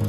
We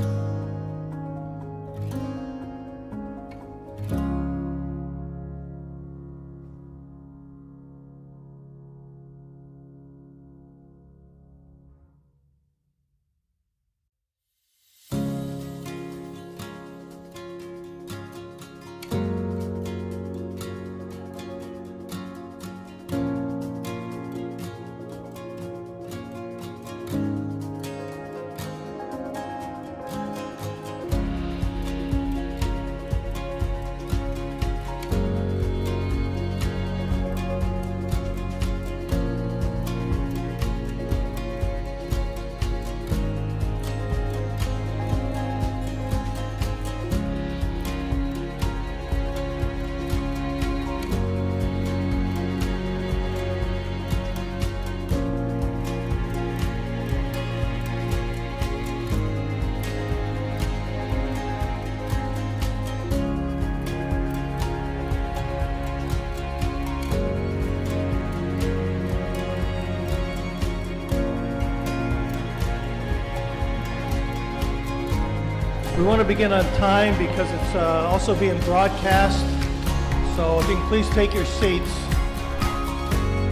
want to begin on time because it's also being broadcast. So if you can please take your seats.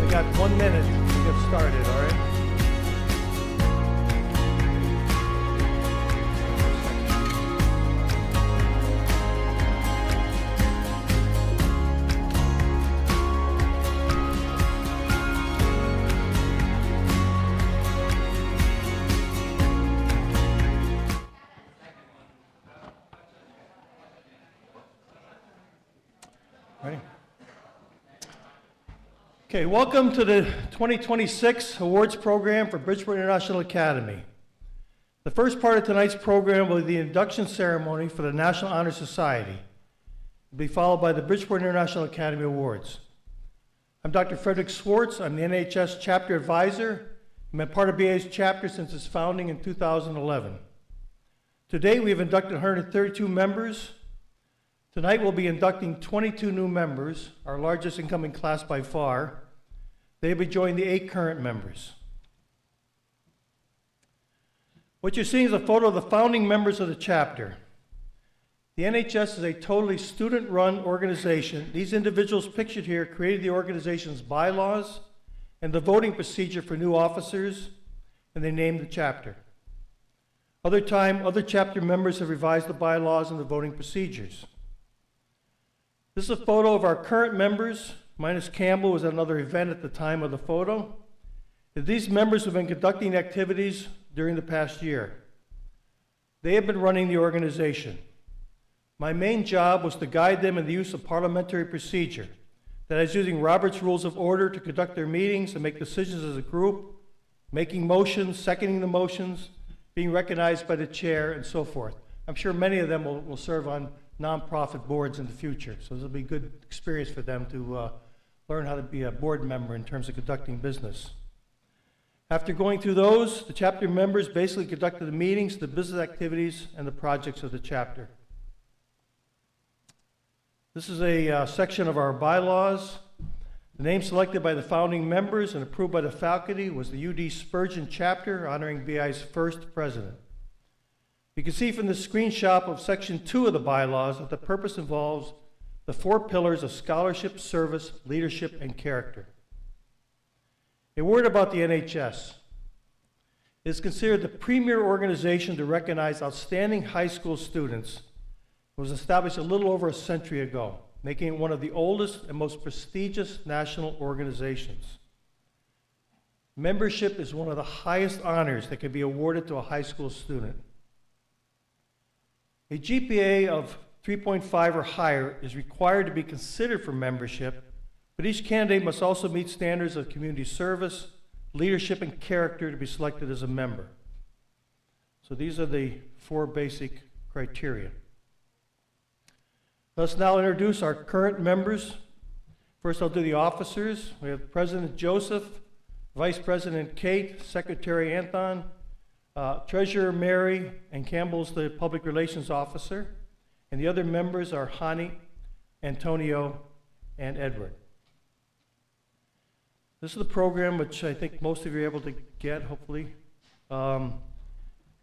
We got 1 minute to get started, all right? Okay, welcome to the 2026 Awards Program for Bridgeport International Academy. The first part of tonight's program will be the induction ceremony for the National Honor Society. It will be followed by the Bridgeport International Academy Awards. I'm Dr. Frederick Swartz. I'm the NHS Chapter Advisor. I've been part of BA's chapter since its founding in 2011. Today we have inducted 132 members. Tonight we'll be inducting 22 new members, our largest incoming class by far. They'll be joining the 8 current members. What you're seeing is a photo of the founding members of the chapter. The NHS is a totally student-run organization. These individuals pictured here created the organization's bylaws and the voting procedure for new officers, and they named the chapter. Other chapter members have revised the bylaws and the voting procedures. This is a photo of our current members. Minus Campbell was at another event at the time of the photo. These members have been conducting activities during the past year. They have been running the organization. My main job was to guide them in the use of parliamentary procedure, that is using Robert's Rules of Order to conduct their meetings and make decisions as a group, making motions, seconding the motions, being recognized by the chair, and so forth. I'm sure many of them will serve on nonprofit boards in the future. So this will be a good experience for them to learn how to be a board member in terms of conducting business. After going through those, the chapter members basically conducted the meetings, the business activities, and the projects of the chapter. This is a section of our bylaws. The name selected by the founding members and approved by the faculty was the UD Spurgeon chapter, honoring BI's first president. You can see from the screenshot of section 2 of the bylaws that the purpose involves the 4 pillars of scholarship, service, leadership, and character. A word about the NHS. It is considered the premier organization to recognize outstanding high school students. It was established a little over a century ago, making it one of the oldest and most prestigious national organizations. Membership is one of the highest honors that can be awarded to a high school student. A GPA of 3.5 or higher is required to be considered for membership, but each candidate must also meet standards of community service, leadership, and character to be selected as a member. So these are the 4 basic criteria. Let's now introduce our current members. First, I'll do the officers. We have President Joseph, Vice President Kate, Secretary Anton, Treasurer Mary, and Campbell's the Public Relations Officer. And the other members are Hani, Antonio, and Edward. This is the program which I think most of you are able to get, hopefully.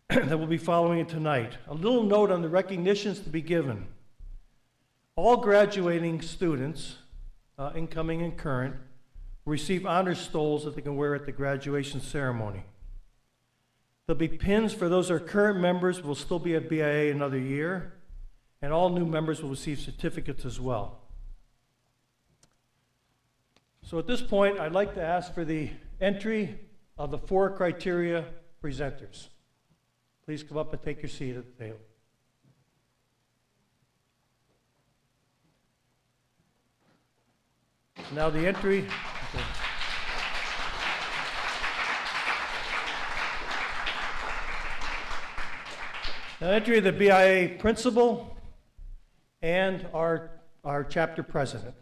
that will be following it tonight. A little note on the recognitions to be given. All graduating students, incoming and current, will receive honor stoles that they can wear at the graduation ceremony. There'll be pins for those who are current members will still be at BIA another year, and all new members will receive certificates as well. So at this point, I'd like to ask for the entry of the 4 criteria presenters. Please come up and take your seat at the table. Now the entry. Okay. Now entry of the BIA principal and our chapter president.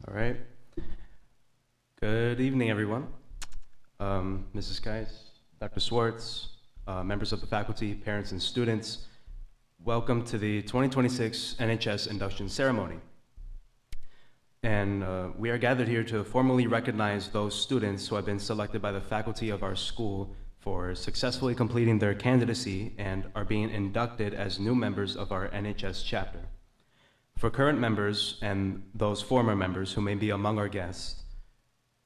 All right. Good evening, everyone. Mrs. Geis, Dr. Swartz, members of the faculty, parents, and students, welcome to the 2026 NHS Induction Ceremony. And we are gathered here to formally recognize those students who have been selected by the faculty of our school for successfully completing their candidacy and are being inducted as new members of our NHS chapter. For current members and those former members who may be among our guests,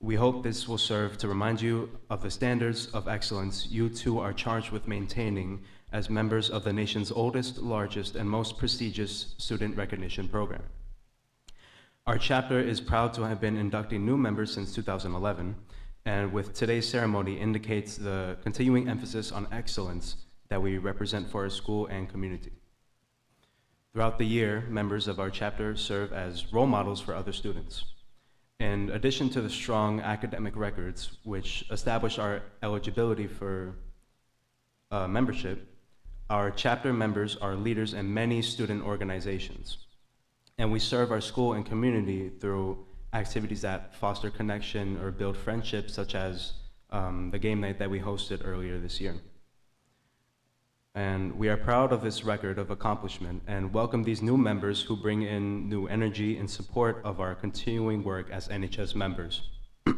we hope this will serve to remind you of the standards of excellence you too are charged with maintaining as members of the nation's oldest, largest, and most prestigious student recognition program. Our chapter is proud to have been inducting new members since 2011, and with today's ceremony indicates the continuing emphasis on excellence that we represent for our school and community. Throughout the year, members of our chapter serve as role models for other students. In addition to the strong academic records, which establish our eligibility for membership, our chapter members are leaders in many student organizations. And we serve our school and community through activities that foster connection or build friendships, such as the game night that we hosted earlier this year. And we are proud of this record of accomplishment and welcome these new members who bring in new energy in support of our continuing work as NHS members. It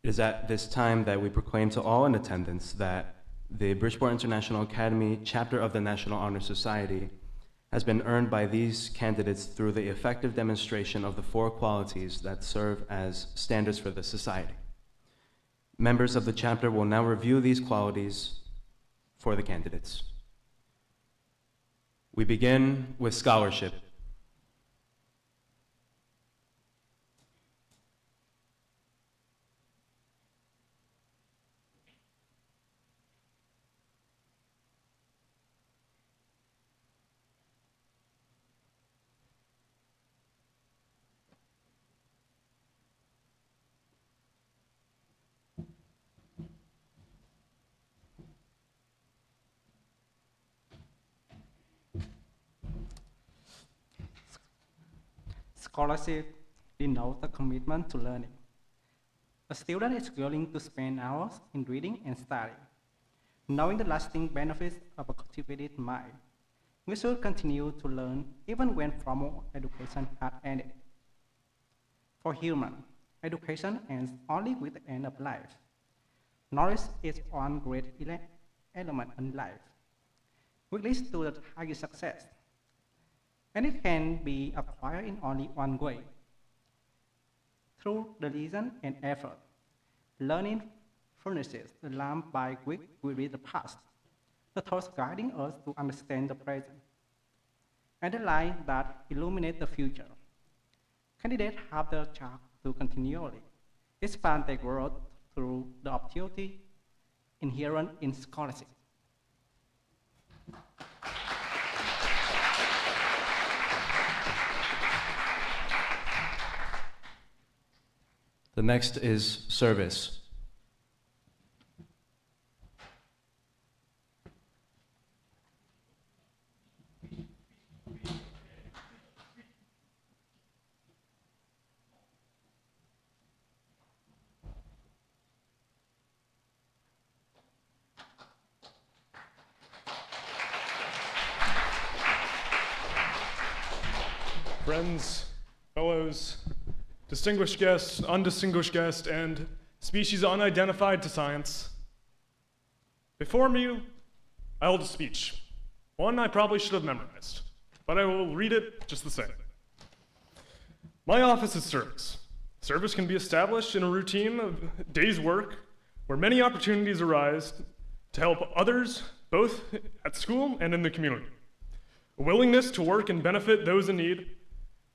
is at this time that we proclaim to all in attendance that the Bridgeport International Academy chapter of the National Honor Society has been earned by these candidates through the effective demonstration of the 4 qualities that serve as standards for the society. Members of the chapter will now review these qualities for the candidates. We begin with scholarship. Scholarship denotes a commitment to learning. A student is willing to spend hours in reading and studying, knowing the lasting benefits of a cultivated mind. We should continue to learn even when formal education has ended. For humans, education ends only with the end of life. Knowledge is one great element in life, which leads to the highest success. And it can be acquired in only one way, through religion and effort. Learning furnishes the lamp by which we read the past, the torch guiding us to understand the present, and the light that illuminates the future. Candidates have the chance to continually expand their growth through the opportunity inherent in scholarship. The next is service. friends, fellows, distinguished guests, undistinguished guests, and species unidentified to science. Before me, I hold a speech. One I probably should have memorized, but I will read it just the same. My office is service. Service can be established in a routine of day's work where many opportunities arise to help others, both at school and in the community. A willingness to work and benefit those in need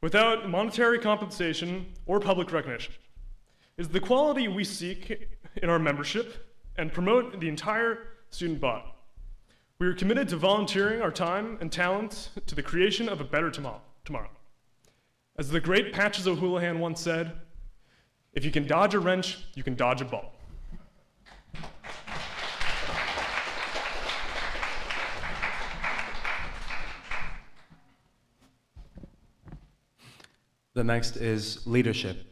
without monetary compensation or public recognition is the quality we seek in our membership and promote the entire student body. We are committed to volunteering our time and talents to the creation of a better tomorrow. As the great Patches O'Houlihan once said, if you can dodge a wrench, you can dodge a ball. The next is leadership.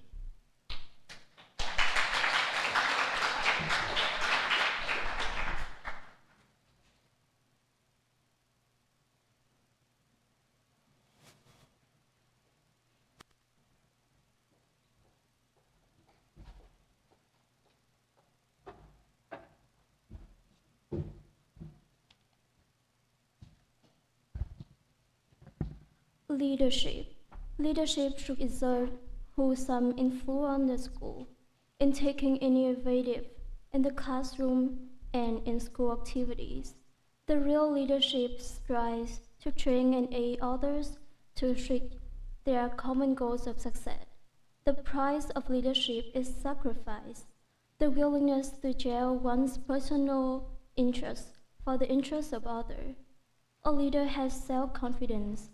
Leadership. Leadership should exert wholesome influence on the school in taking initiative in the classroom and in school activities. The real leadership strives to train and aid others to reach their common goals of success. The price of leadership is sacrifice, the willingness to jail one's personal interests for the interests of others. A leader has self-confidence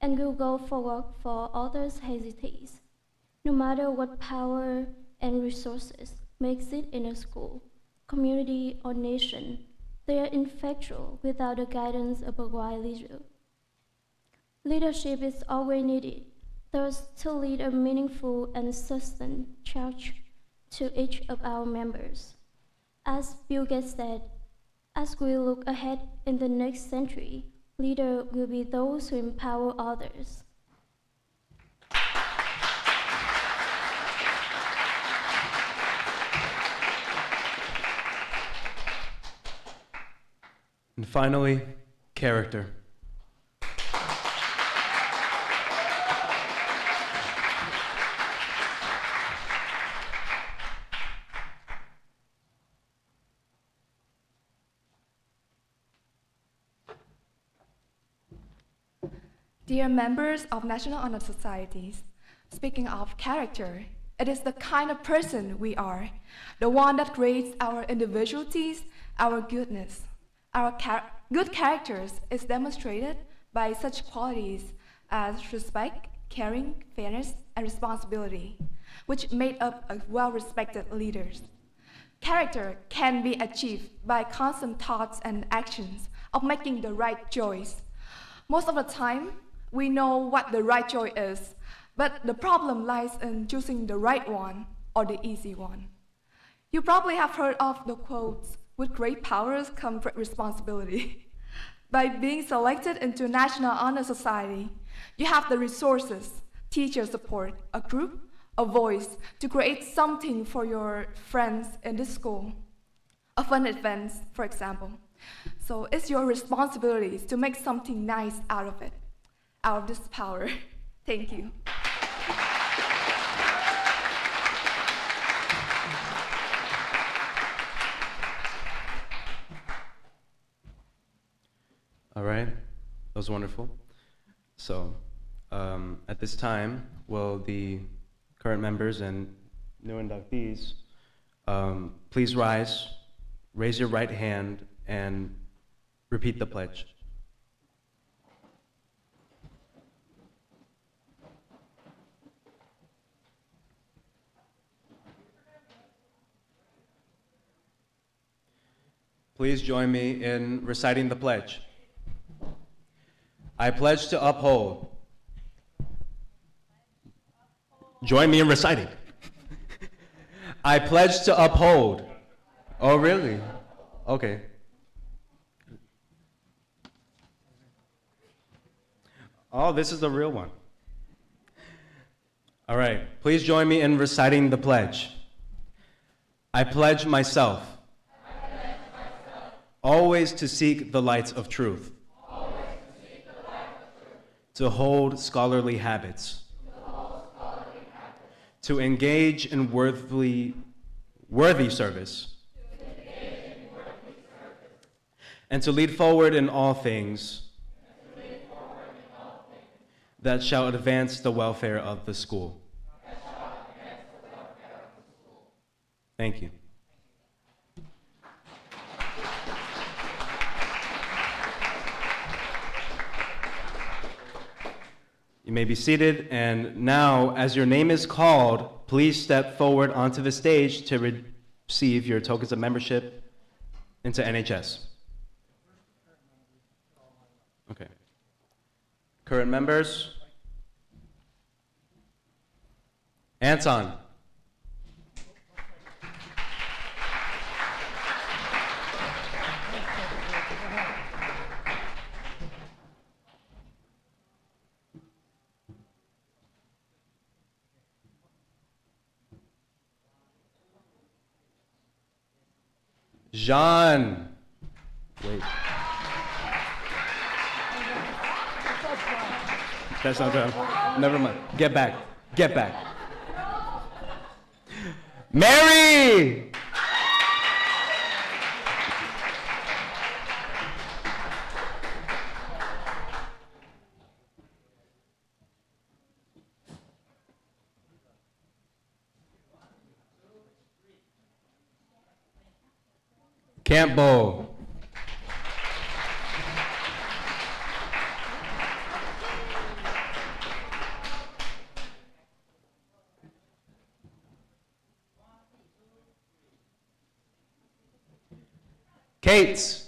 and will go forward for others hesitates. No matter what power and resources may exist in a school, community, or nation, they are ineffectual without the guidance of a wise leader. Leadership is always needed, thus to lead a meaningful and sustained charge to each of our members. As Bill Gates said, as we look ahead in the next century, leaders will be those who empower others. And finally, character. Dear members of National Honor Societies, speaking of character, it is the kind of person we are, the one that creates our individualities, our goodness. Our good characters is demonstrated by such qualities as respect, caring, fairness, and responsibility, which made up a well-respected leaders. Character can be achieved by constant thoughts and actions of making the right choice. Most of the time, we know what the right choice is, but the problem lies in choosing the right one or the easy one. You probably have heard of the quotes, "With great powers come great responsibility." By being selected into National Honor Society, you have the resources, teacher support, a group, a voice to create something for your friends in the school. A fun event, for example. So it's your responsibility to make something nice out of it, out of this power. Thank you. All right, that was wonderful. So at this time, will the current members and new inductees please rise, raise your right hand, and repeat the pledge. Please join me in reciting the pledge. I pledge to uphold. Join me in reciting. I pledge to uphold. Oh, really? Okay. Oh, this is the real one. All right, please join me in reciting the pledge. I pledge myself always to seek the lights of truth, to hold scholarly habits, to engage in worthy service, and to lead forward in all things that shall advance the welfare of the school. Thank you. You may be seated, and now, as your name is called, please step forward onto the stage to receive your tokens of membership into NHS. Okay. Current members. Anton. Jean. Wait. That's not good. Never mind. Get back. Get back. Mary! Campbell. Kate.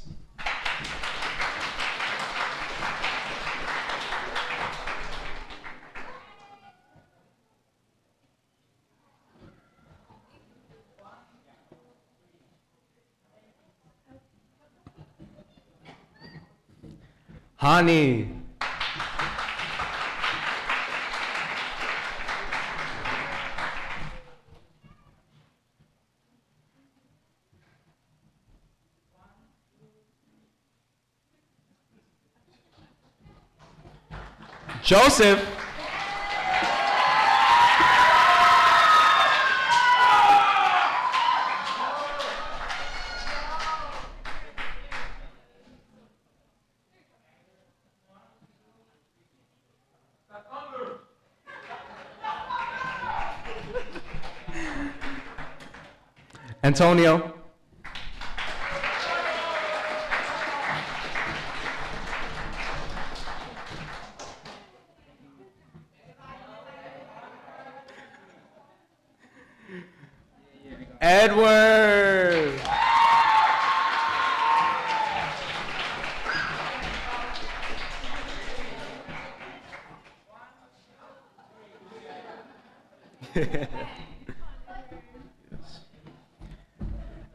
Hani. Joseph. Antonio. Edward.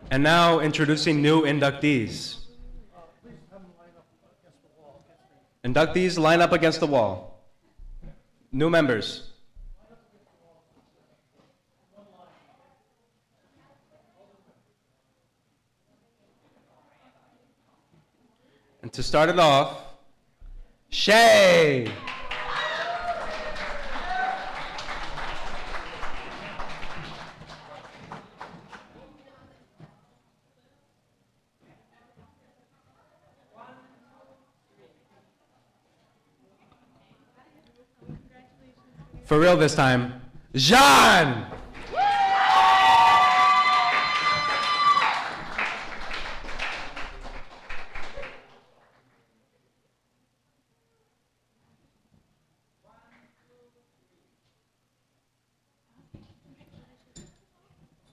And now introducing new inductees. Inductees, line up against the wall. New members. And to start it off, Shay. For real this time, Jean!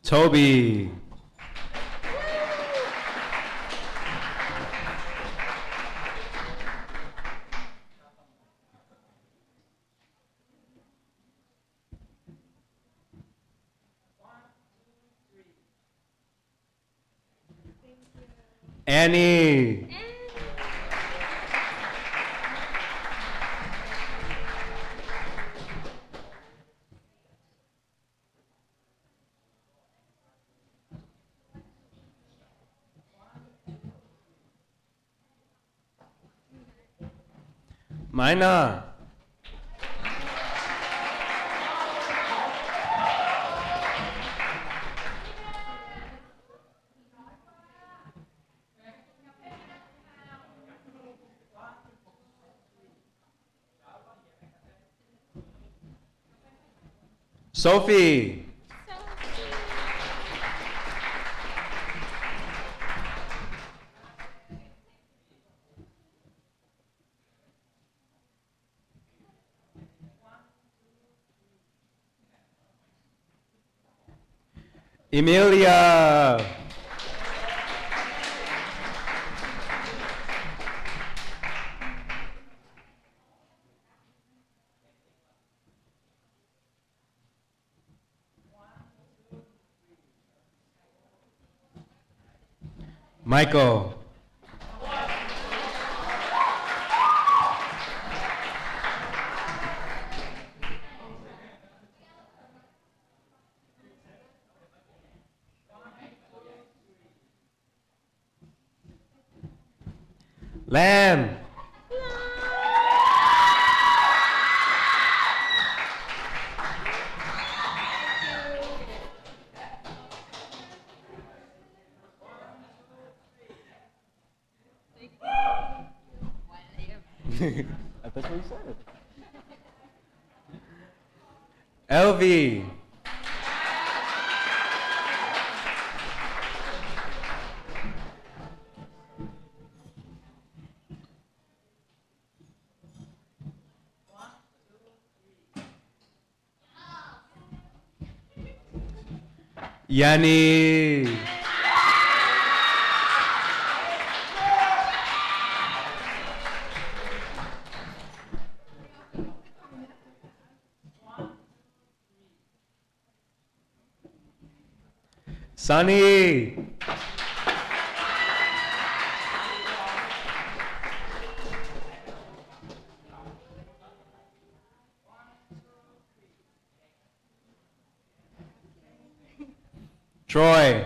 Toby. Annie. Mina. Sophie. Emilia. Michael. Lamb. That's what you said. Elvie. Yanni. Sunny. Troy.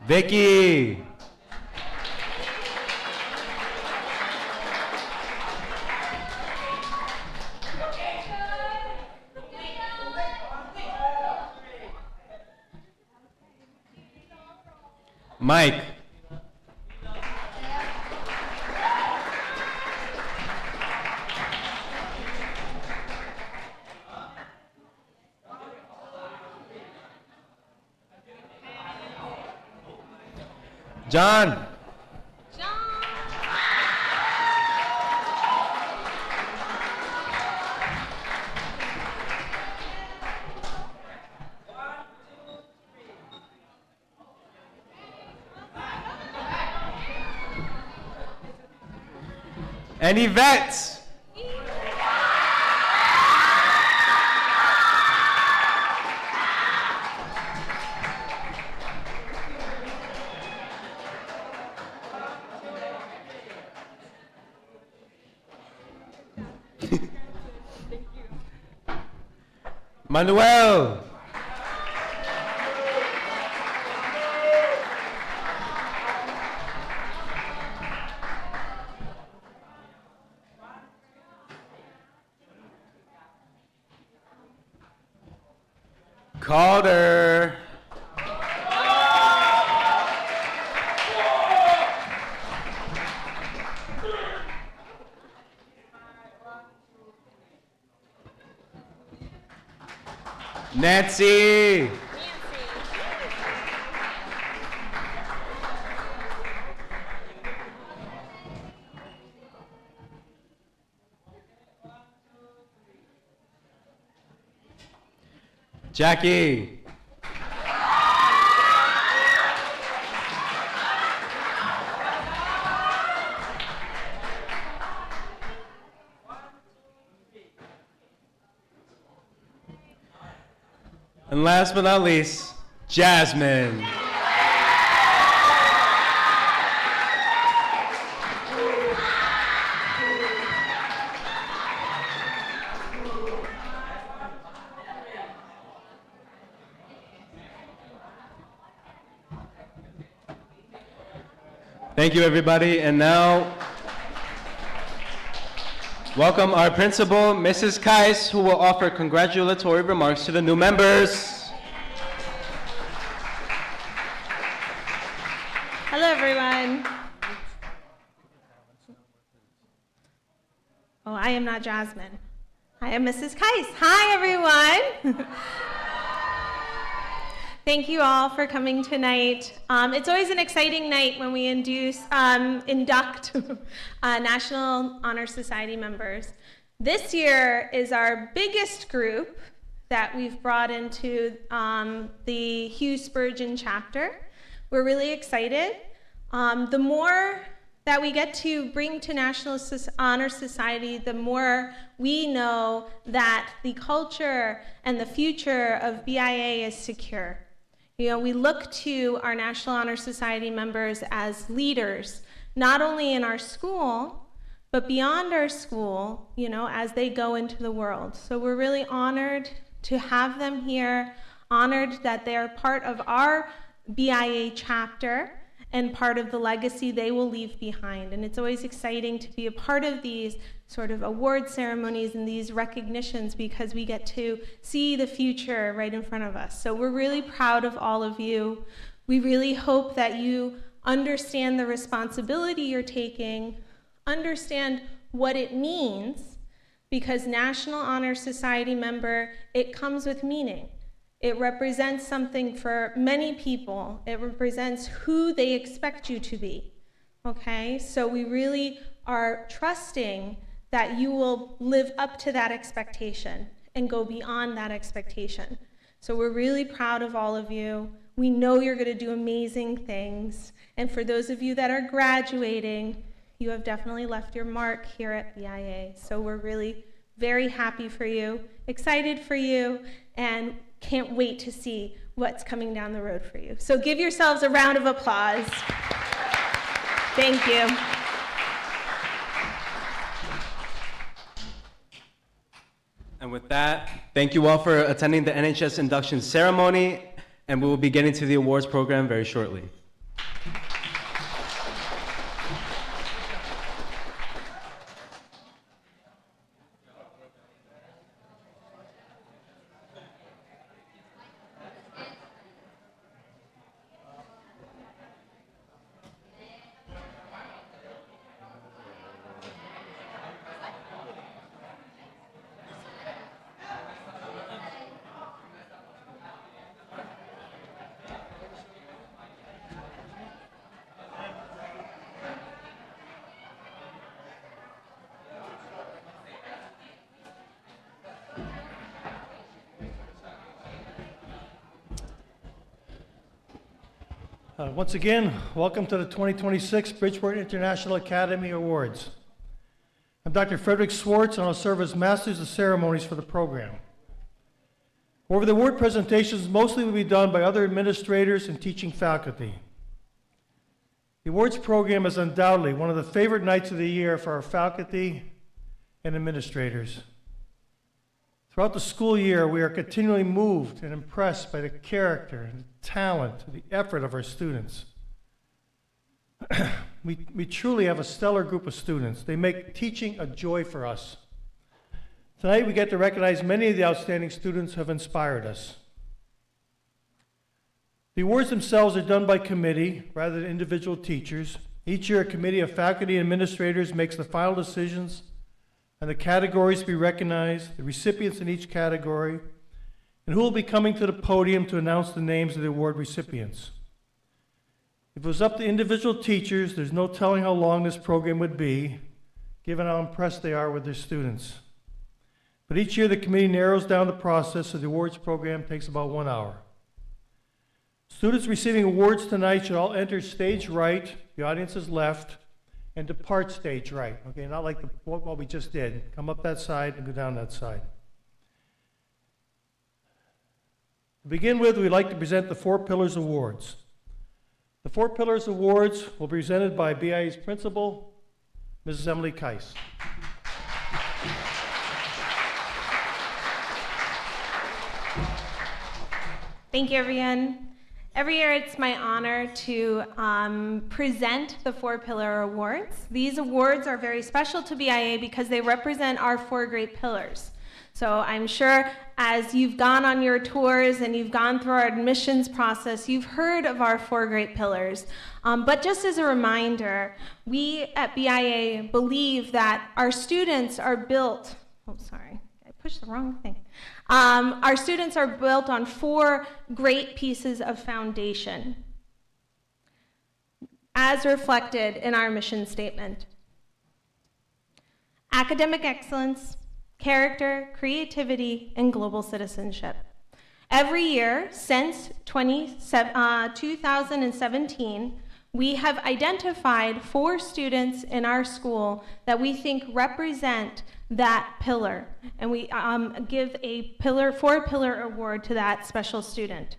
Vicky. Mike. John. And Yvette. Manuel. Calder. Nancy. Jackie. And last but not least, Jasmine. Thank you, everybody. And now, welcome our principal, Mrs. Kais, who will offer congratulatory remarks to the new members. Hello, everyone. Oh, I am not Jasmine. I am Mrs. Kais. Hi, everyone. Thank you all for coming tonight. It's always an exciting night when we induct National Honor Society members. This year is our biggest group that we've brought into the Hugh Spurgeon chapter. We're really excited. The more that we get to bring to National Honor Society, the more we know that the culture and the future of BIA is secure. You know, we look to our National Honor Society members as leaders, not only in our school, but beyond our school, you know, as they go into the world. So we're really honored to have them here, honored that they are part of our BIA chapter and part of the legacy they will leave behind. And it's always exciting to be a part of these sort of award ceremonies and these recognitions because we get to see the future right in front of us. So we're really proud of all of you. We really hope that you understand the responsibility you're taking, understand what it means, because National Honor Society member, it comes with meaning. It represents something for many people. It represents who they expect you to be, okay? So we really are trusting that you will live up to that expectation and go beyond that expectation. So we're really proud of all of you. We know you're gonna do amazing things. And for those of you that are graduating, you have definitely left your mark here at BIA. So we're really very happy for you, excited for you, and can't wait to see what's coming down the road for you. So give yourselves a round of applause. Thank you. And with that, thank you all for attending the NHS induction ceremony, and we will be getting to the awards program very shortly. Once again, welcome to the 2026 Bridgeport International Academy Awards. I'm Dr. Frederick Swartz, and I'll serve as Masters of Ceremonies for the program. However, the award presentations mostly will be done by other administrators and teaching faculty. The awards program is undoubtedly one of the favorite nights of the year for our faculty and administrators. Throughout the school year, we are continually moved and impressed by the character and the talent and the effort of our students. we truly have a stellar group of students. They make teaching a joy for us. Tonight, we get to recognize many of the outstanding students who have inspired us. The awards themselves are done by committee rather than individual teachers. Each year, a committee of faculty and administrators makes the final decisions and the categories to be recognized, the recipients in each category, and who will be coming to the podium to announce the names of the award recipients. If it was up to individual teachers, there's no telling how long this program would be, given how impressed they are with their students. But each year, the committee narrows down the process, so the awards program takes about 1 hour. Students receiving awards tonight should all enter stage right, the audience's left, and depart stage right, okay? Not like what we just did. Come up that side and go down that side. To begin with, we'd like to present the 4 Pillars Awards. The 4 Pillars Awards will be presented by BIA's principal, Mrs. Emily Kais. Thank you, everyone. Every year it's my honor to present the 4 Pillar Awards. These awards are very special to BIA because they represent our 4 great pillars. So I'm sure as you've gone on your tours and you've gone through our admissions process, you've heard of our 4 great pillars. But just as a reminder, we at BIA believe that our students are built, I pushed the wrong thing. Our students are built on 4 great pieces of foundation, as reflected in our mission statement. Academic excellence, character, creativity, and global citizenship. Every year since 2017, we have identified 4 students in our school that we think represent that pillar, and we give a 4 Pillar Award to that special student.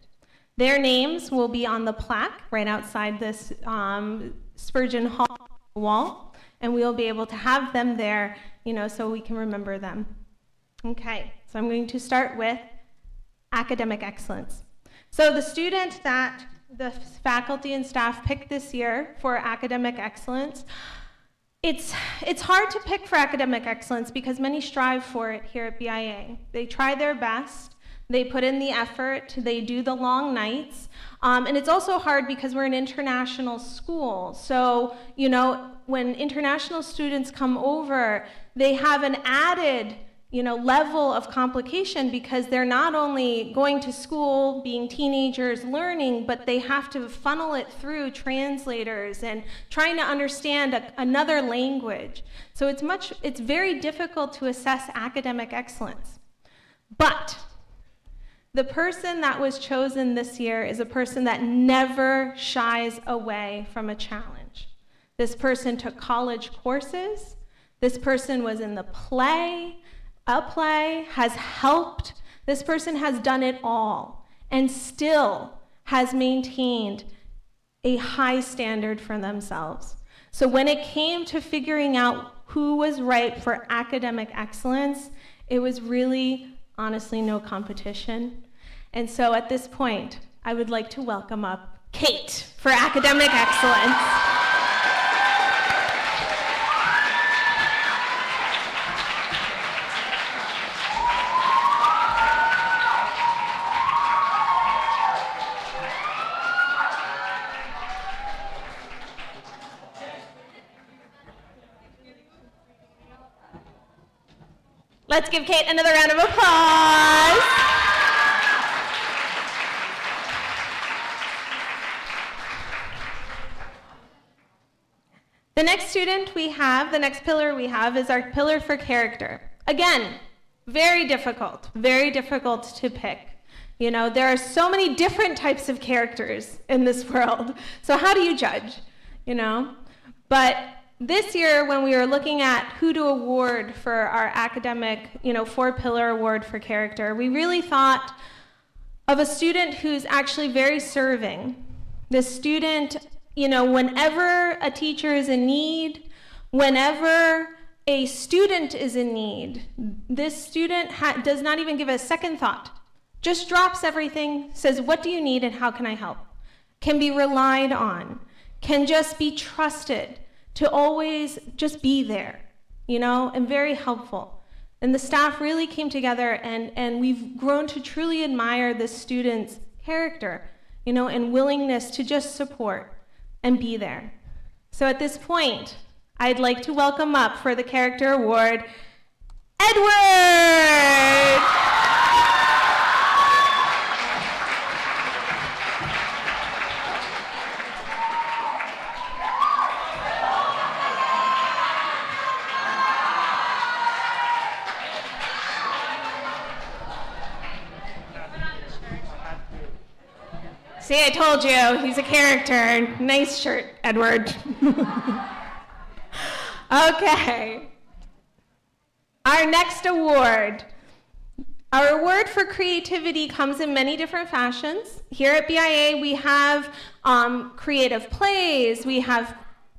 Their names will be on the plaque right outside this Spurgeon Hall wall, and we'll be able to have them there, so we can remember them. Okay, so I'm going to start with academic excellence. So the student that the faculty and staff picked this year for academic excellence, it's hard to pick for academic excellence because many strive for it here at BIA. They try their best, they put in the effort, they do the long nights, and it's also hard because we're an international school. So, when international students come over, they have an added level of complication because they're not only going to school, being teenagers, learning, but they have to funnel it through translators and trying to understand another language. So it's very difficult to assess academic excellence. But the person that was chosen this year is a person that never shies away from a challenge. This person took college courses. This person was in the play. A play has helped. This person has done it all and still has maintained a high standard for themselves. So when it came to figuring out who was right for academic excellence, it was really, honestly, no competition. And so at this point, I would like to welcome up Kate for academic excellence. Let's give Kate another round of applause. The next pillar we have is our pillar for character. Again, very difficult to pick. There are so many different types of characters in this world. So how do you judge? But this year, when we were looking at who to award for our academic, 4 Pillar Award for character, we really thought of a student who's actually very serving. The student, whenever a teacher is in need, whenever a student is in need, this student does not even give a second thought. Just drops everything, says, what do you need and how can I help? Can be relied on, can just be trusted to always just be there, and very helpful. And the staff really came together and we've grown to truly admire this student's character, and willingness to just support and be there. So at this point, I'd like to welcome up for the Character Award, Edward! See, I told you, he's a character. Nice shirt, Edward. Okay. Our next award. Our award for creativity comes in many different fashions. Here at BIA, we have creative plays, we have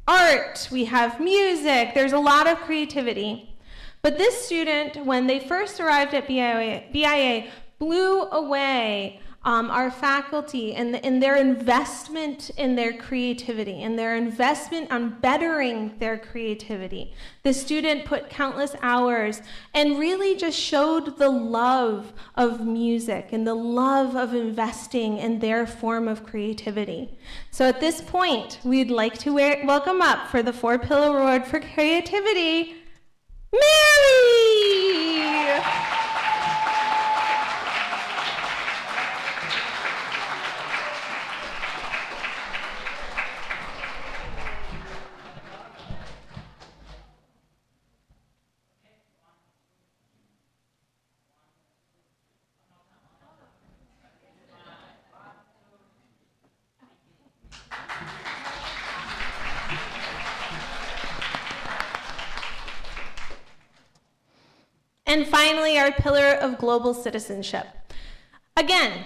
art, we have music. There's a lot of creativity. But this student, when they first arrived at BIA blew away our faculty, and their investment in their creativity and their investment on bettering their creativity. The student put countless hours and really just showed the love of music and the love of investing in their form of creativity. So at this point, we'd like to welcome up for the 4-Pillar Award for Creativity, Mary! And finally, our pillar of global citizenship. Again,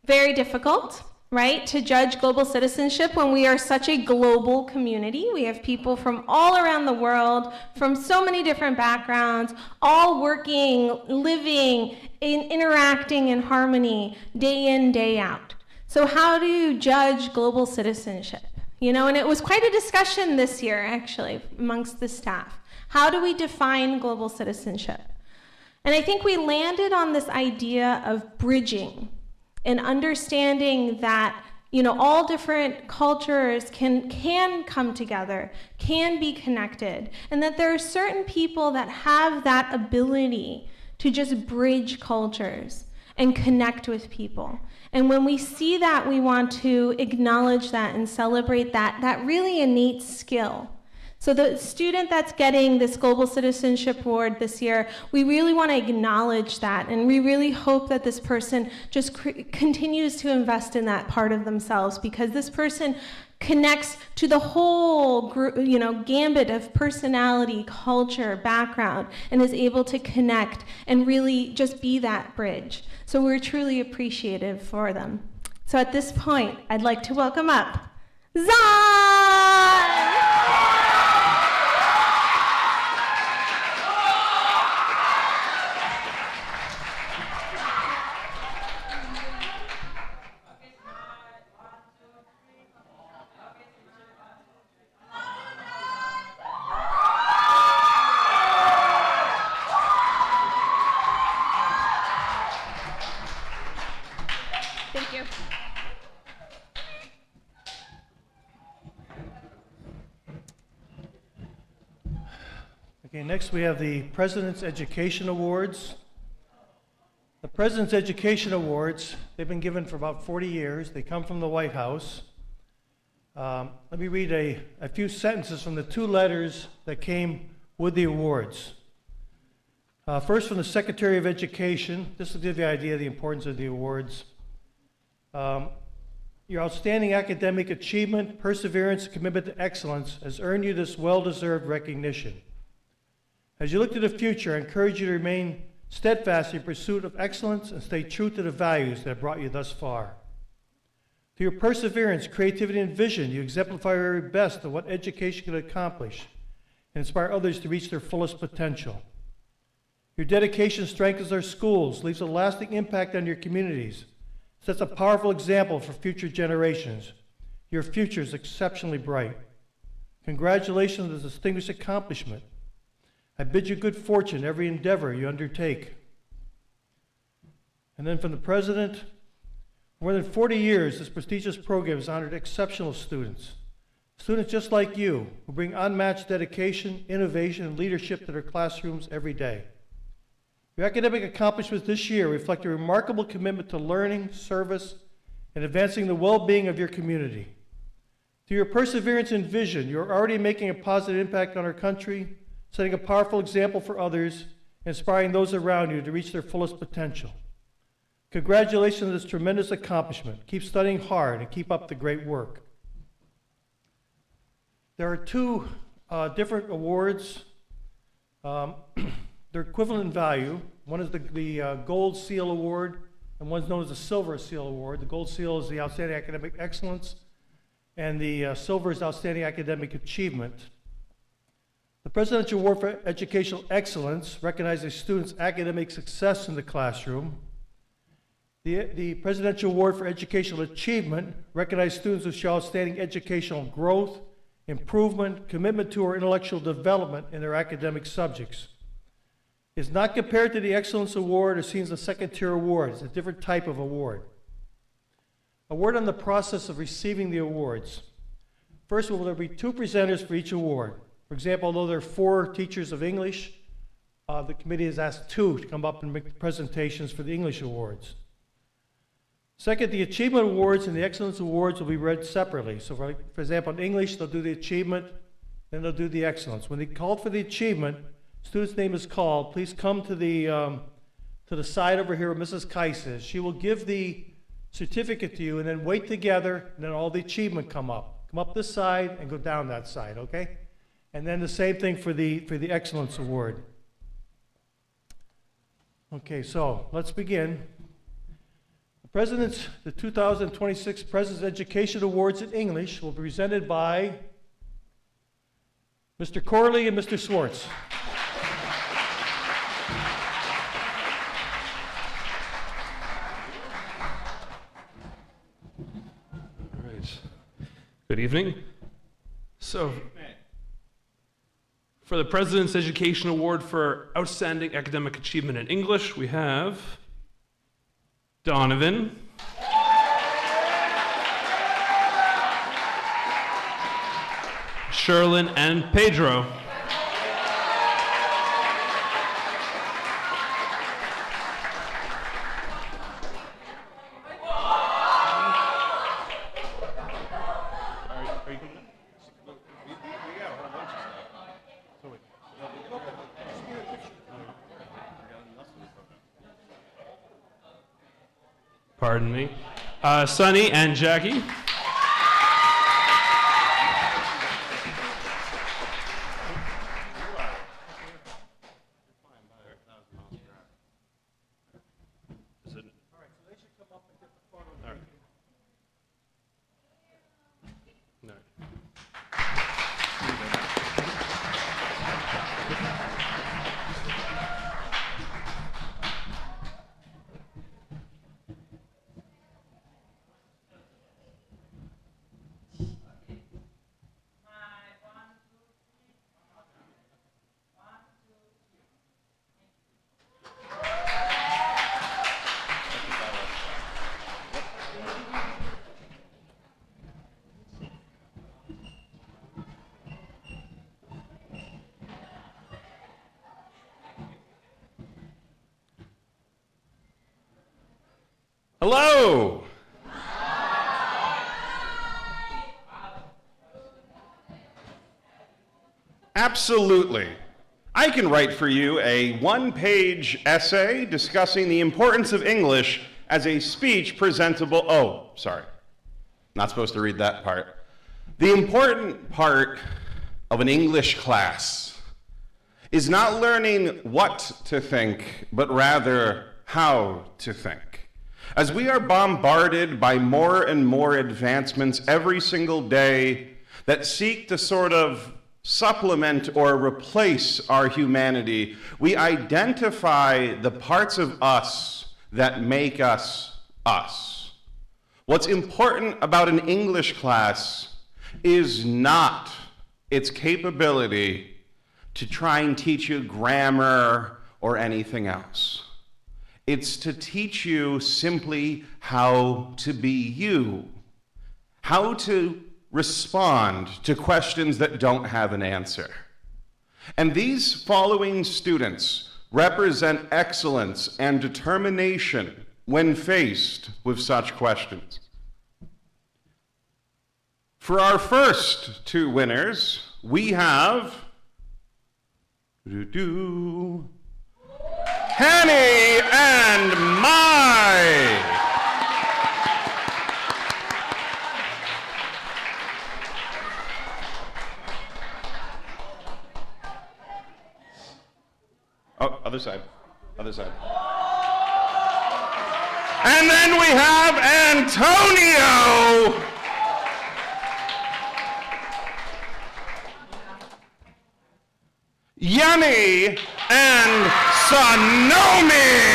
very difficult, right, to judge global citizenship when we are such a global community. We have people from all around the world, from so many different backgrounds, all working, living, interacting in harmony, day in, day out. So how do you judge global citizenship? You know, and it was quite a discussion this year, actually, amongst the staff. How do we define global citizenship? And I think we landed on this idea of bridging and understanding that, you know, all different cultures can come together, can be connected, and that there are certain people that have that ability to just bridge cultures and connect with people. And when we see that, we want to acknowledge that and celebrate that really innate skill. So the student that's getting this Global Citizenship Award this year, we really want to acknowledge that, and we really hope that this person just continues to invest in that part of themselves, because this person connects to the whole group, you know, gambit of personality, culture, background, and is able to connect and really just be that bridge. So we're truly appreciative for them. So at this point, I'd like to welcome up Zan! Thank you. Okay, next we have the President's Education Awards. The President's Education Awards, they've been given for about 40 years. They come from the White House. Let me read a few sentences from the 2 letters that came with the awards. First, from the Secretary of Education. This will give you an idea of the importance of the awards. Your outstanding academic achievement, perseverance, and commitment to excellence has earned you this well-deserved recognition. As you look to the future, I encourage you to remain steadfast in your pursuit of excellence and stay true to the values that have brought you thus far. Through your perseverance, creativity, and vision, you exemplify your very best of what education can accomplish and inspire others to reach their fullest potential. Your dedication strengthens our schools, leaves a lasting impact on your communities, sets a powerful example for future generations. Your future is exceptionally bright. Congratulations on this distinguished accomplishment. I bid you good fortune in every endeavor you undertake. And then from the President, for more than 40 years, this prestigious program has honored exceptional students. Students just like you, who bring unmatched dedication, innovation, and leadership to their classrooms every day. Your academic accomplishments this year reflect a remarkable commitment to learning, service, and advancing the well-being of your community. Through your perseverance and vision, you're already making a positive impact on our country, setting a powerful example for others, and inspiring those around you to reach their fullest potential. Congratulations on this tremendous accomplishment. Keep studying hard and keep up the great work. There are 2 different awards. They're equivalent in value. One is the Gold Seal Award, and one's known as the Silver Seal Award. The Gold Seal is the Outstanding Academic Excellence, and the Silver is Outstanding Academic Achievement. The Presidential Award for Educational Excellence recognizes students' academic success in the classroom, The Presidential Award for Educational Achievement recognizes students who show outstanding educational growth, improvement, commitment to or intellectual development in their academic subjects. It's not compared to the Excellence Award or seen as a second-tier award. It's a different type of award. A word on the process of receiving the awards. First of all, there will be 2 presenters for each award. For example, although there are 4 teachers of English, the committee has asked 2 to come up and make presentations for the English awards. Second, the Achievement Awards and the Excellence Awards will be read separately. So for example, in English, they'll do the Achievement, then they'll do the Excellence. When they call for the Achievement, student's name is called. Please come to the side over here where Mrs. Kais is. She will give the certificate to you, and then wait together, and then all the achievement come up. Come up this side and go down that side, okay? And then the same thing for the Excellence Award. Okay, so let's begin. The 2026 President's Education Awards in English will be presented by Mr. Corley and Mr. Swartz. All right. Good evening. So, for the President's Education Award for Outstanding Academic Achievement in English, we have Donovan, Sherlyn, and Pedro. Pardon me. Sunny and Jackie. Is it? All right, so they should come up and get the photo. All right. All right. Hello. Absolutely. I can write for you a one-page essay discussing the importance of English as a speech presentable. Oh, sorry. Not supposed to read that part. The important part of an English class is not learning what to think, but rather how to think. As we are bombarded by more and more advancements every single day that seek to sort of supplement or replace our humanity, we identify the parts of us that make us us. What's important about an English class is not its capability to try and teach you grammar or anything else. It's to teach you simply how to be you, how to respond to questions that don't have an answer. And these following students represent excellence and determination when faced with such questions. For our first 2 winners, we have Henny and Mai. Oh, other side. Other side. And then we have Antonio. Yanni and Sonomi.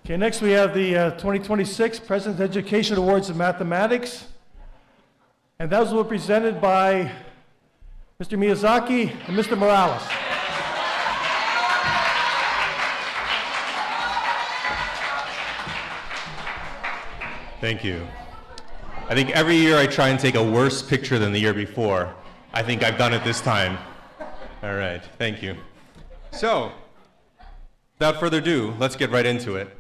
Okay, next we have the 2026 President's Education Awards in Mathematics. And those were presented by Mr. Miyazaki and Mr. Morales. Thank you. I think every year I try and take a worse picture than the year before. I think I've done it this time. All right, thank you. So, without further ado, let's get right into it.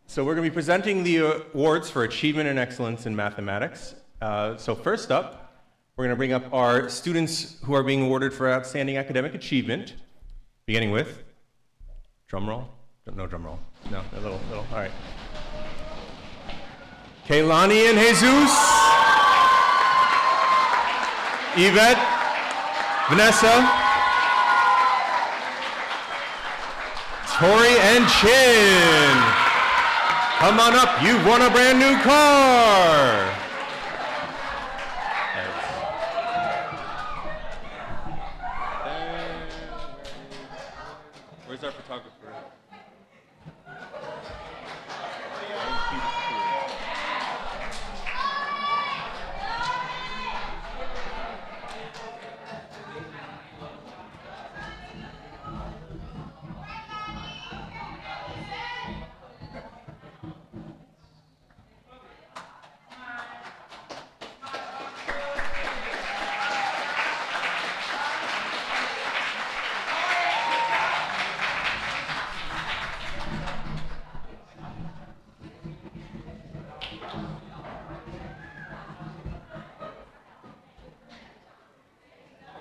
So we're going to be presenting the awards for achievement and excellence in mathematics. So first up, we're going to bring up our students who are being awarded for outstanding academic achievement, beginning with, drum roll? No drum roll. No, a little, all right. Keilani and Jesus, Yvette, Vanessa, Tori and Chin. Come on up, you've won a brand new car. Where's our photographer?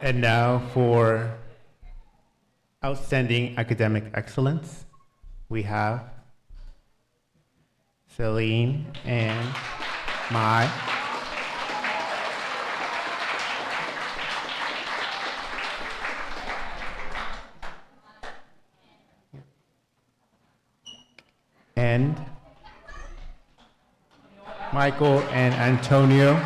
And now for outstanding academic excellence, we have Celine and Mai. And Michael and Antonio.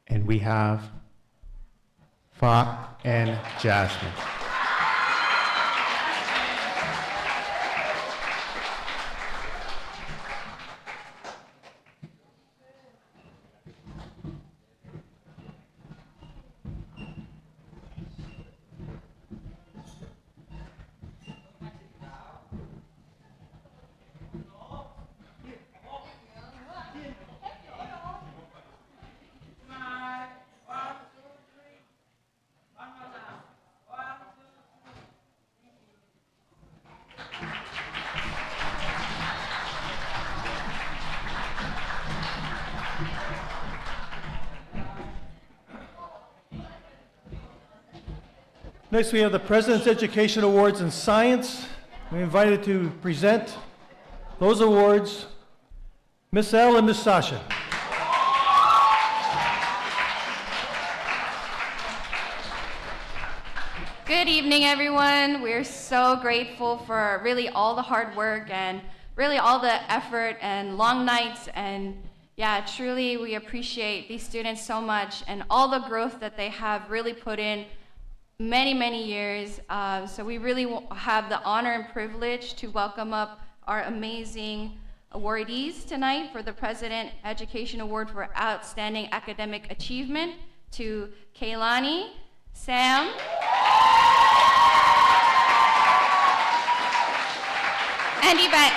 And we have Fa and Jasmine. Next, we have the President's Education Awards in Science. We invited to present those awards, Miss L and Miss Sasha. Good evening, everyone. We're so grateful for really all the hard work and really all the effort and long nights. And yeah, truly, we appreciate these students so much and all the growth that they have really put in many, many years. So we really have the honor and privilege to welcome up our amazing awardees tonight for the President Education Award for Outstanding Academic Achievement to Keilani, Sam, and Yvette.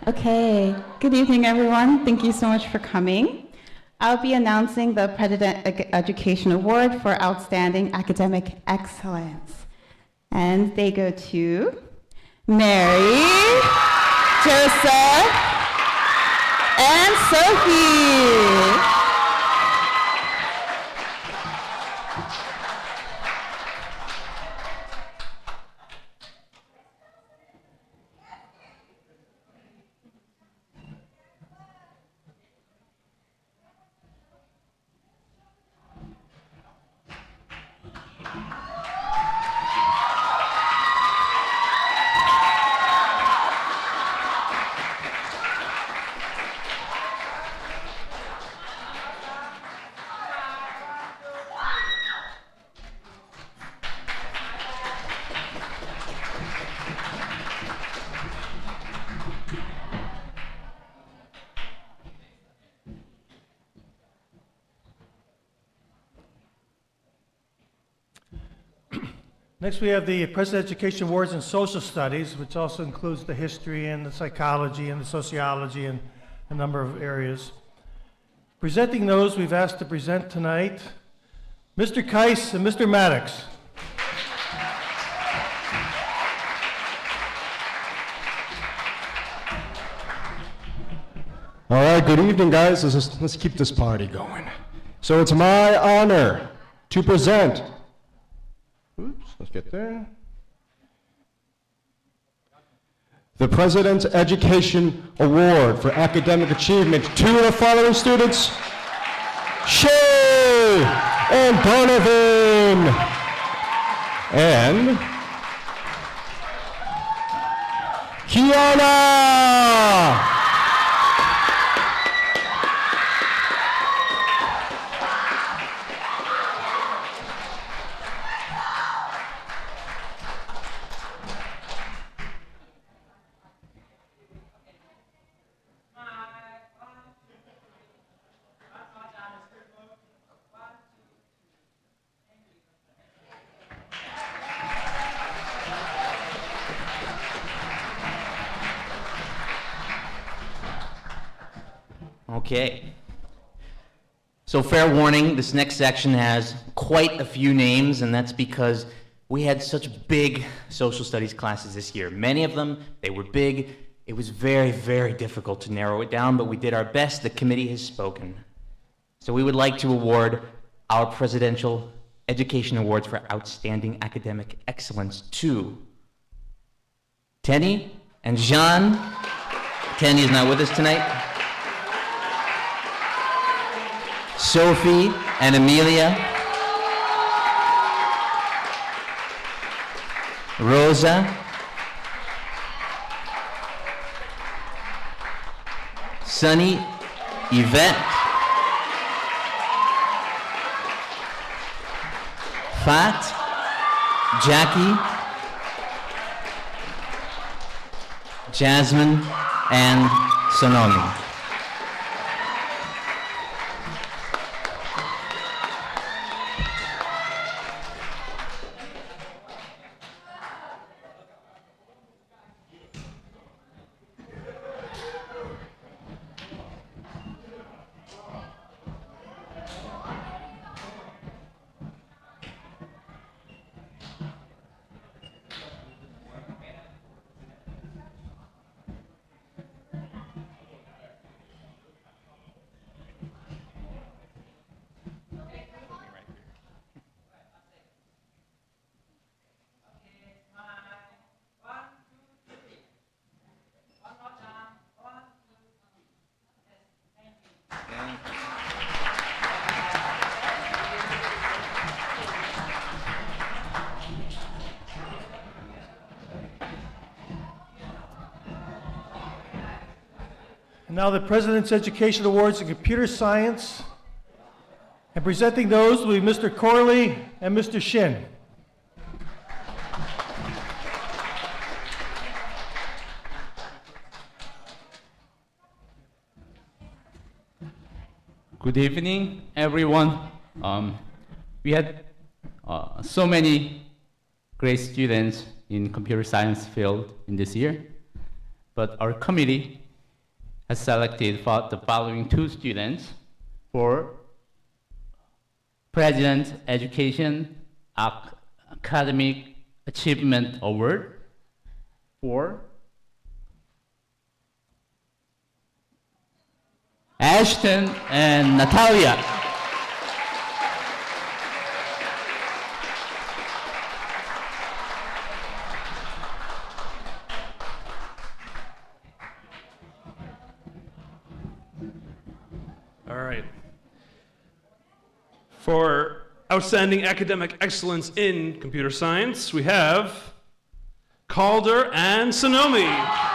Okay, good evening, everyone. Thank you so much for coming. I'll be announcing the President Education Award for Outstanding Academic Excellence. And they go to Mary, Joseph, and Sophie. Next, we have the President Education Awards in Social Studies, which also includes the history and the psychology and the sociology and a number of areas. Presenting those, we've asked to present tonight Mr. Keiss and Mr. Maddox. All right, good evening, guys. Let's keep this party going. So it's my honor to present. Oops, let's get there. The President's Education Award for Academic Achievement to the following students: Shay and Donovan, and Kiana. Okay. So fair warning, this next section has quite a few names, and that's because we had such big social studies classes this year. Many of them, they were big. It was very, very difficult to narrow it down, but we did our best. The committee has spoken. So we would like to award our Presidential Education Awards for Outstanding Academic Excellence to Tenny and Jean. Tenny is not with us tonight. Sophie and Amelia, Rosa, Sunny, Yvette, Fat, Jackie, Jasmine, and Sonomi. And now the President's Education Awards in Computer Science. And presenting those will be Mr. Corley and Mr. Shin. Good evening, everyone. We had so many great students in computer science field in this year, but our committee has selected for the following two students for President Education Academic Achievement Award for Ashton and Natalia. All right. For outstanding academic excellence in computer science, we have Calder and Sonomi.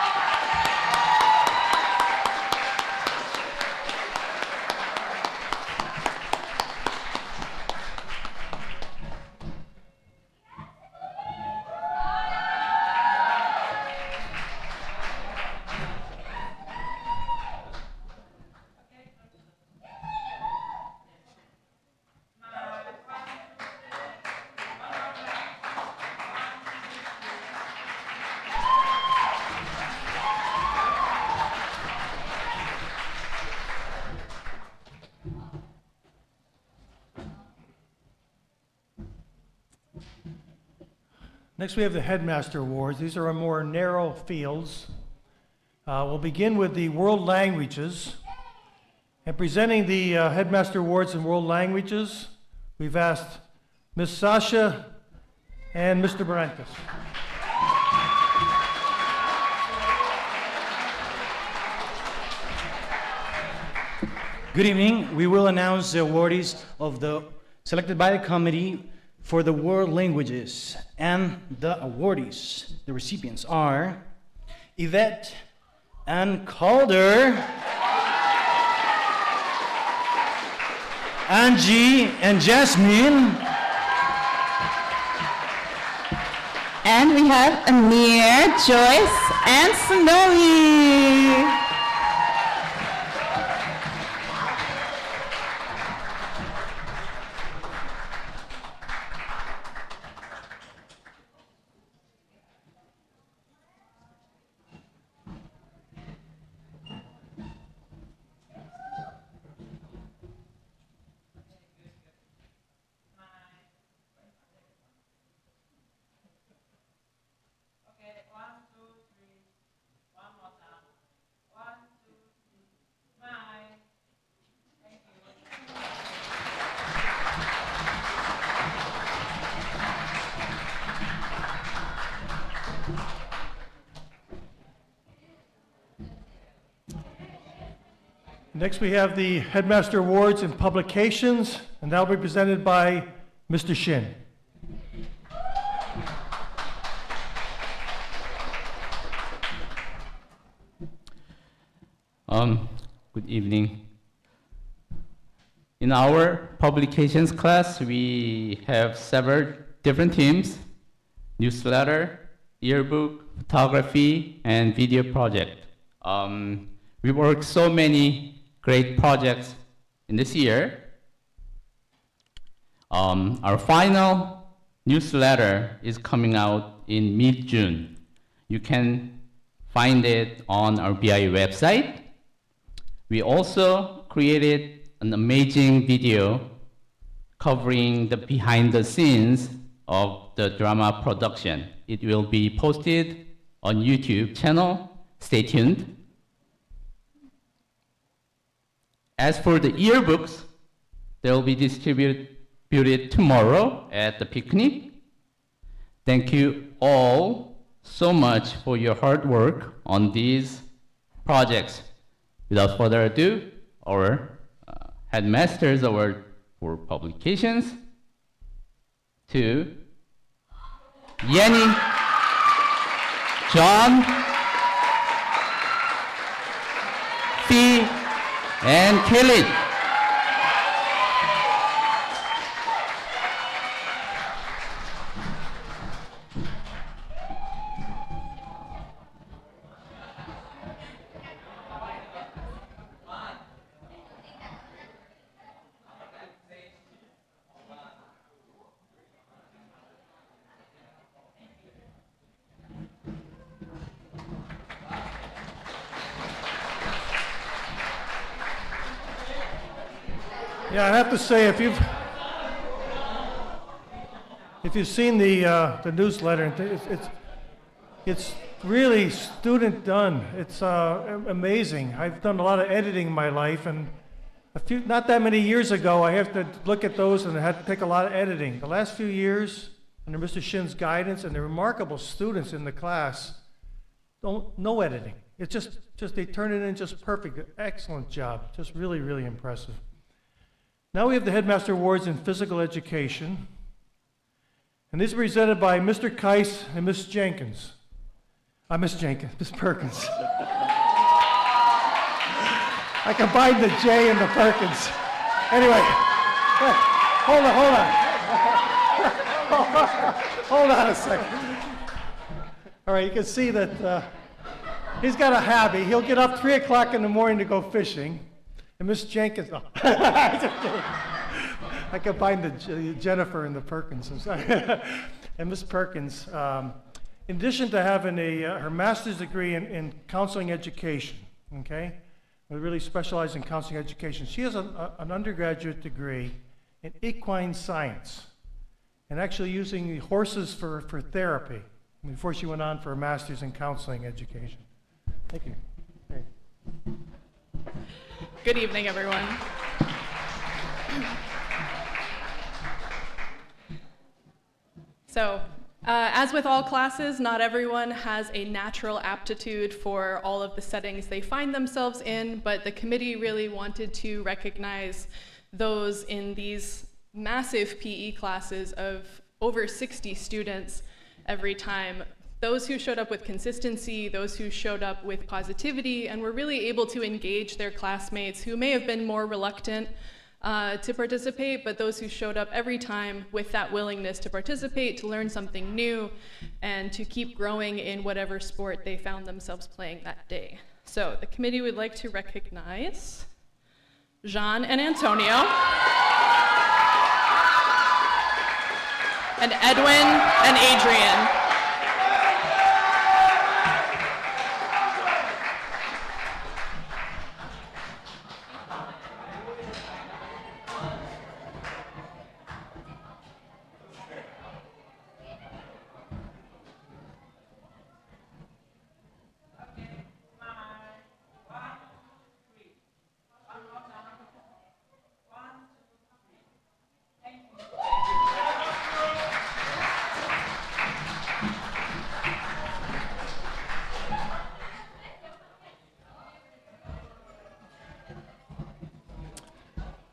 Next, we have the Headmaster Awards. These are our more narrow fields. We'll begin with the world languages. And presenting the Headmaster Awards in world languages, we've asked Ms. Sasha and Mr. Barantas. Good evening. We will announce the awardees of the selected by the committee for the world languages. And the awardees, the recipients are Yvette and Calder, Angie and Jasmine, And we have Amir, Joyce, and Snowy. Next, we have the Headmaster Awards in publications, and that will be presented by Mr. Shin. Good evening. In our publications class, we have several different teams: newsletter, yearbook, photography, and video project. We worked so many great projects in this year. Our final newsletter is coming out in mid-June. You can find it on our BIU website. We also created an amazing video covering the behind the scenes of the drama production. It will be posted on YouTube channel. Stay tuned. As for the yearbooks, they will be distributed tomorrow at the picnic. Thank you all so much for your hard work on these projects. Without further ado, our Headmasters Award for Publications to Yenny, John, Fee, and Kelly. Yeah, I have to say, if you've seen the newsletter, it's really student done. It's amazing. I've done a lot of editing in my life, and not that many years ago, I have to look at those and I had to take a lot of editing. The last few years, under Mr. Shin's guidance and the remarkable students in the class, no editing. It's just they turn it in just perfect. Excellent job. Just really, really impressive. Now we have the Headmaster Awards in Physical Education. And these are presented by Mr. Keiss and Miss Jenkins. Miss Perkins. I combined the J and the Perkins. Anyway, hold on. Hold on a second. All right, you can see that he's got a hobby. He'll get up 3 o'clock in the morning to go fishing. And Miss Jenkins, I combined the Jennifer and the Perkins. I'm sorry. And Miss Perkins, in addition to having her master's degree in counseling education, okay, we really specialize in counseling education. She has an undergraduate degree in equine science. and actually using horses for therapy before she went on for a master's in counseling education. Thank you. Okay. Good evening, everyone. So, as with all classes, not everyone has a natural aptitude for all of the settings they find themselves in, but the committee really wanted to recognize those in these massive PE classes of over 60 students every time. Those who showed up with consistency, those who showed up with positivity, and were really able to engage their classmates who may have been more reluctant to participate, but those who showed up every time with that willingness to participate, to learn something new, and to keep growing in whatever sport they found themselves playing that day. So the committee would like to recognize Jean and Antonio, and Edwin and Adrian.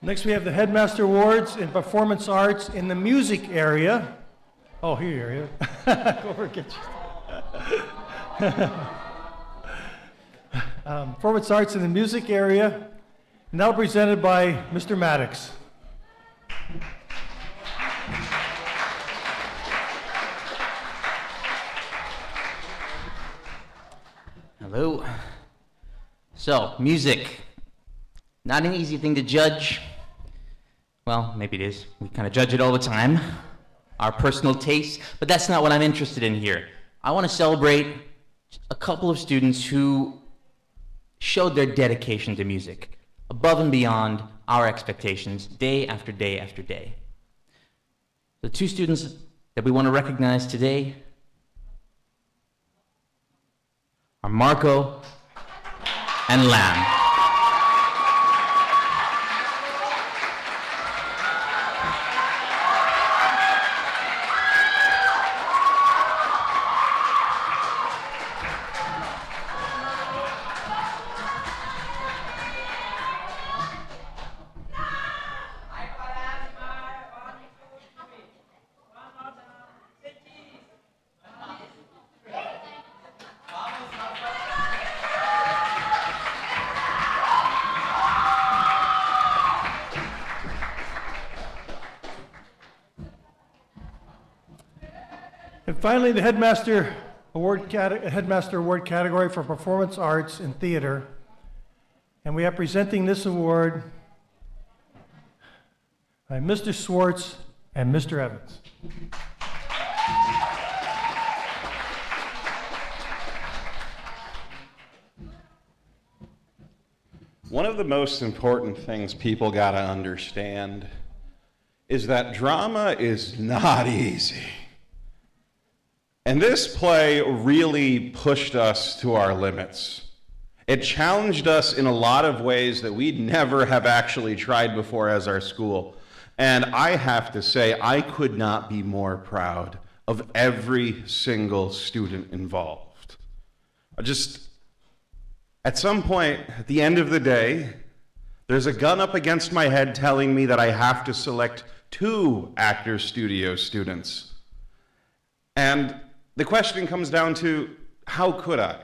Next, we have the Headmaster Awards in Performance Arts in the music area. Oh, here. Go over and get you. Performance Arts in the music area, now presented by Mr. Maddox. Hello. So, music. Not an easy thing to judge. Well, maybe it is. We kind of judge it all the time. Our personal tastes, but that's not what I'm interested in here. I want to celebrate a couple of students who showed their dedication to music, above and beyond our expectations, day after day after day. The two students that we want to recognize today are Marco and Lam. And finally, the Headmaster Award category for Performance Arts in Theater. And we are presenting this award by Mr. Swartz and Mr. Evans. One of the most important things people gotta understand is that drama is not easy. And this play really pushed us to our limits. It challenged us in a lot of ways that we'd never have actually tried before as our school. And I have to say, I could not be more proud of every single student involved. At some point, at the end of the day, there's a gun up against my head telling me that I have to select 2 Actors Studio students. And the question comes down to, how could I?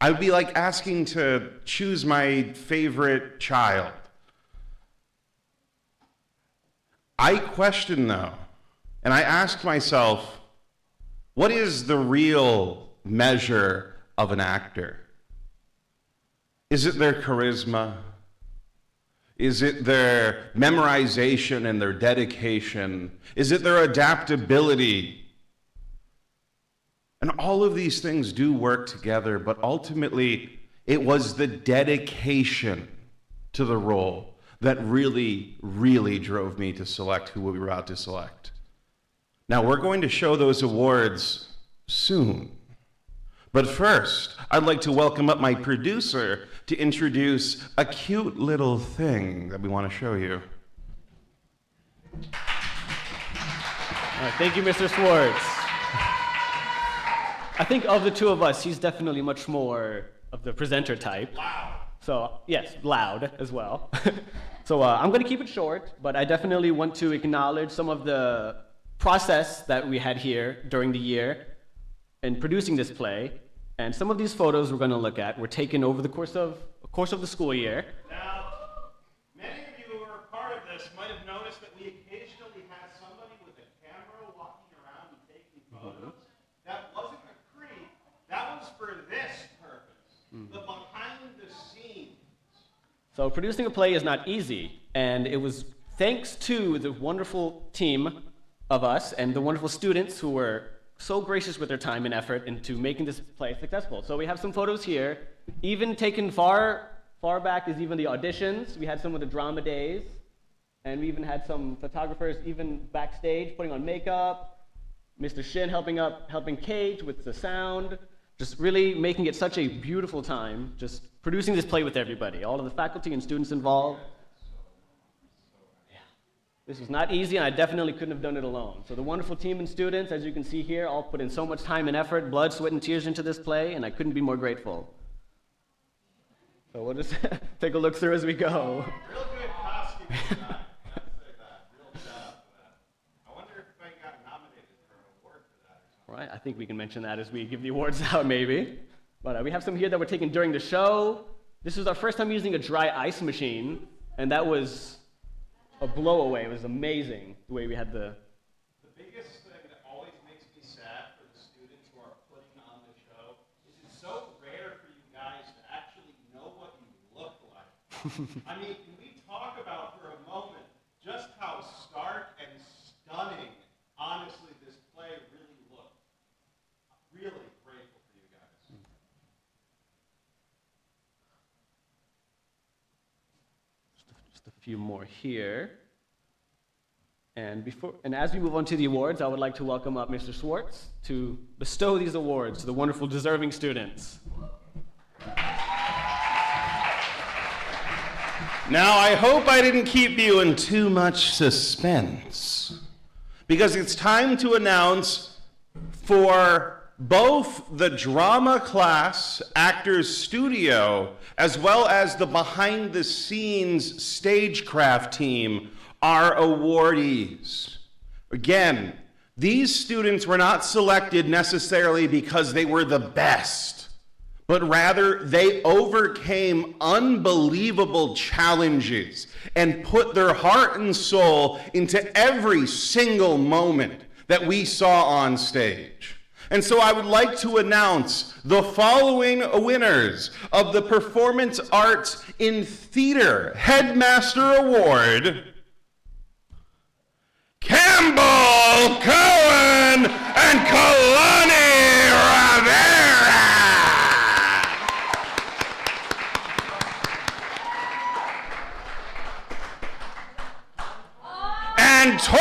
I would be like asking to choose my favorite child. I question though, and I ask myself, what is the real measure of an actor? Is it their charisma? Is it their memorization and their dedication? Is it their adaptability? And all of these things do work together, but ultimately, it was the dedication to the role that really, really drove me to select who we were about to select. Now, we're going to show those awards soon. But first, I'd like to welcome up my producer to introduce a cute little thing that we want to show you. All right, thank you, Mr. Swartz. I think of the two of us, he's definitely much more of the presenter type. Loud. So, yes, loud as well. So I'm going to keep it short, but I definitely want to acknowledge some of the process that we had here during the year in producing this play. And some of these photos we're going to look at were taken over the course of the school year. Now, many of you who are part of this might have noticed that we occasionally had somebody with a camera walking around and taking photos. That wasn't a creep. That was for this purpose, the behind the scenes. So producing a play is not easy, and it was thanks to the wonderful team of us and the wonderful students who were so gracious with their time and effort into making this play successful. So we have some photos here, even taken far back is even the auditions. We had some of the drama days, and we even had some photographers even backstage putting on makeup, Mr. Shin helping Kate with the sound, just really making it such a beautiful time, just producing this play with everybody, all of the faculty and students involved. Yeah. This was not easy, and I definitely couldn't have done it alone. So the wonderful team and students, as you can see here, all put in so much time and effort, blood, sweat, and tears into this play, and I couldn't be more grateful. So we'll just take a look through as we go. Real good costume design. I have to say that. Real shout out to that. I wonder if I got nominated for an award for that or something. All right, I think we can mention that as we give the awards out, maybe. But we have some here that were taken during the show. This was our first time using a dry ice machine, and that was a blow-away. It was amazing the way we had the... The biggest thing that always makes me sad for the students who are putting on the show is it's so rare for you guys to actually know what you look like. I mean, can we talk about for a moment just how stark and stunning, honestly, this play really looked? Really grateful for you guys. Just a few more here. And as we move on to the awards, I would like to welcome up Mr. Swartz to bestow these awards to the wonderful deserving students. Now, I hope I didn't keep you in too much suspense, because it's time to announce for both the drama class, Actors Studio, as well as the behind-the-scenes stagecraft team, our awardees. Again, these students were not selected necessarily because they were the best, but rather they overcame unbelievable challenges and put their heart and soul into every single moment that we saw on stage. And so I would like to announce the following winners of the Performance Arts in Theater Headmaster Award: Campbell Cohen and Kalani Rivera. And Tori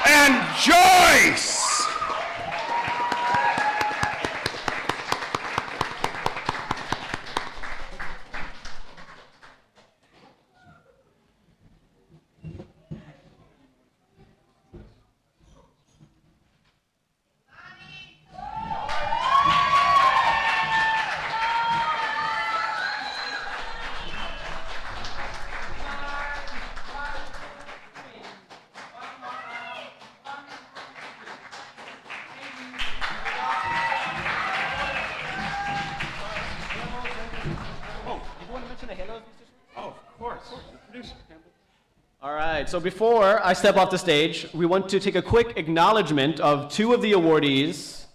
and Joyce. All right, so before I step off the stage, we want to take a quick acknowledgement of two of the awardees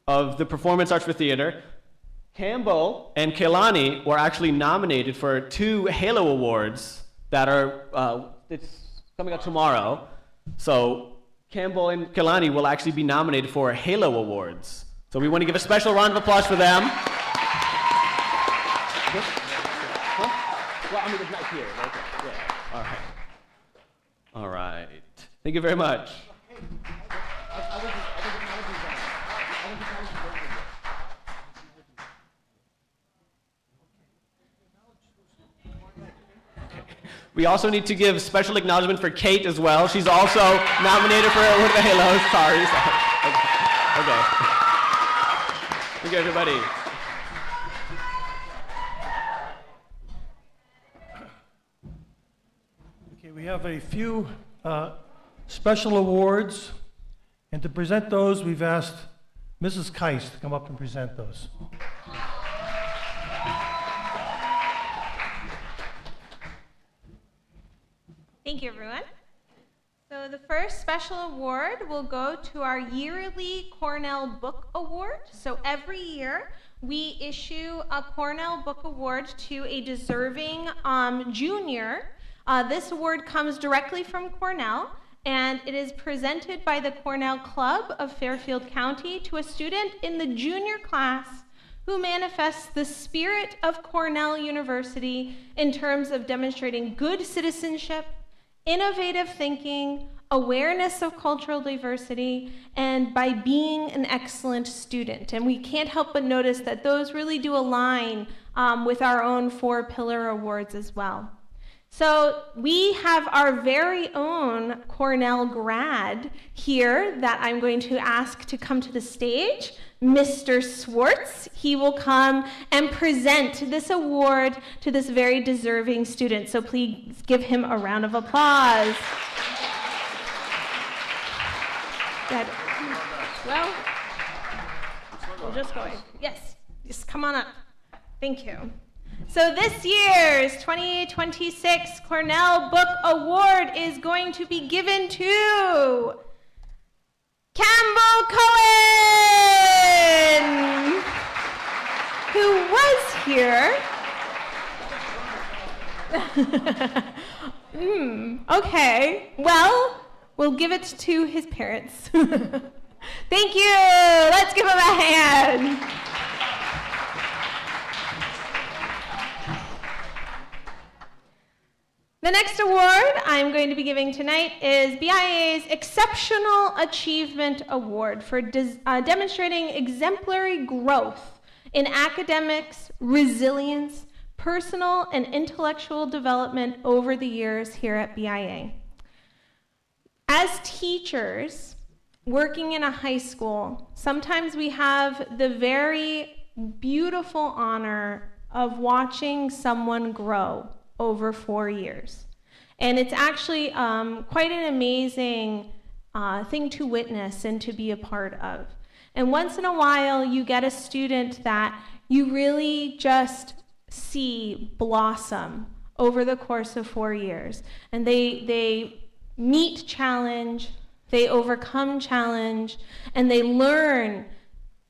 of the Performance Arts for Theater. Campbell and Kehlani were actually nominated for 2 Halo Awards that are, it's coming out tomorrow. So Campbell and Kehlani will actually be nominated for Halo Awards. So we want to give a special round of applause for them. Well, I mean, it's not here. Okay. Yeah. All right. All right. Thank you very much. We also need to give special acknowledgement for Kate as well. She's also nominated for Award of the Halo. Sorry. Okay. Thank you, everybody. Okay, we have a few special awards, and to present those, we've asked Mrs. Keiss to come up and present those. Thank you, everyone. So the first special award will go to our yearly Cornell Book Award. So every year, we issue a Cornell Book Award to a deserving junior. This award comes directly from Cornell, and it is presented by the Cornell Club of Fairfield County to a student in the junior class who manifests the spirit of Cornell University in terms of demonstrating good citizenship, innovative thinking, awareness of cultural diversity, and by being an excellent student. And we can't help but notice that those really do align with our own 4 pillar awards as well. So we have our very own Cornell grad here that I'm going to ask to come to the stage, Mr. Swartz. He will come and present this award to this very deserving student. So please give him a round of applause. Good. Well, we'll just go. Yes, just come on up. Thank you. So this year's 2026 Cornell Book Award is going to be given to Campbell Cohen, who was here. Okay, well, we'll give it to his parents. Thank you. Let's give him a hand. The next award I'm going to be giving tonight is BIA's Exceptional Achievement Award for demonstrating exemplary growth in academics, resilience, personal and intellectual development over the years here at BIA. As teachers working in a high school, sometimes we have the very beautiful honor of watching someone grow over 4 years. And it's actually quite an amazing thing to witness and to be a part of. And once in a while, you get a student that you really just see blossom over the course of 4 years. And they meet challenge, they overcome challenge, and they learn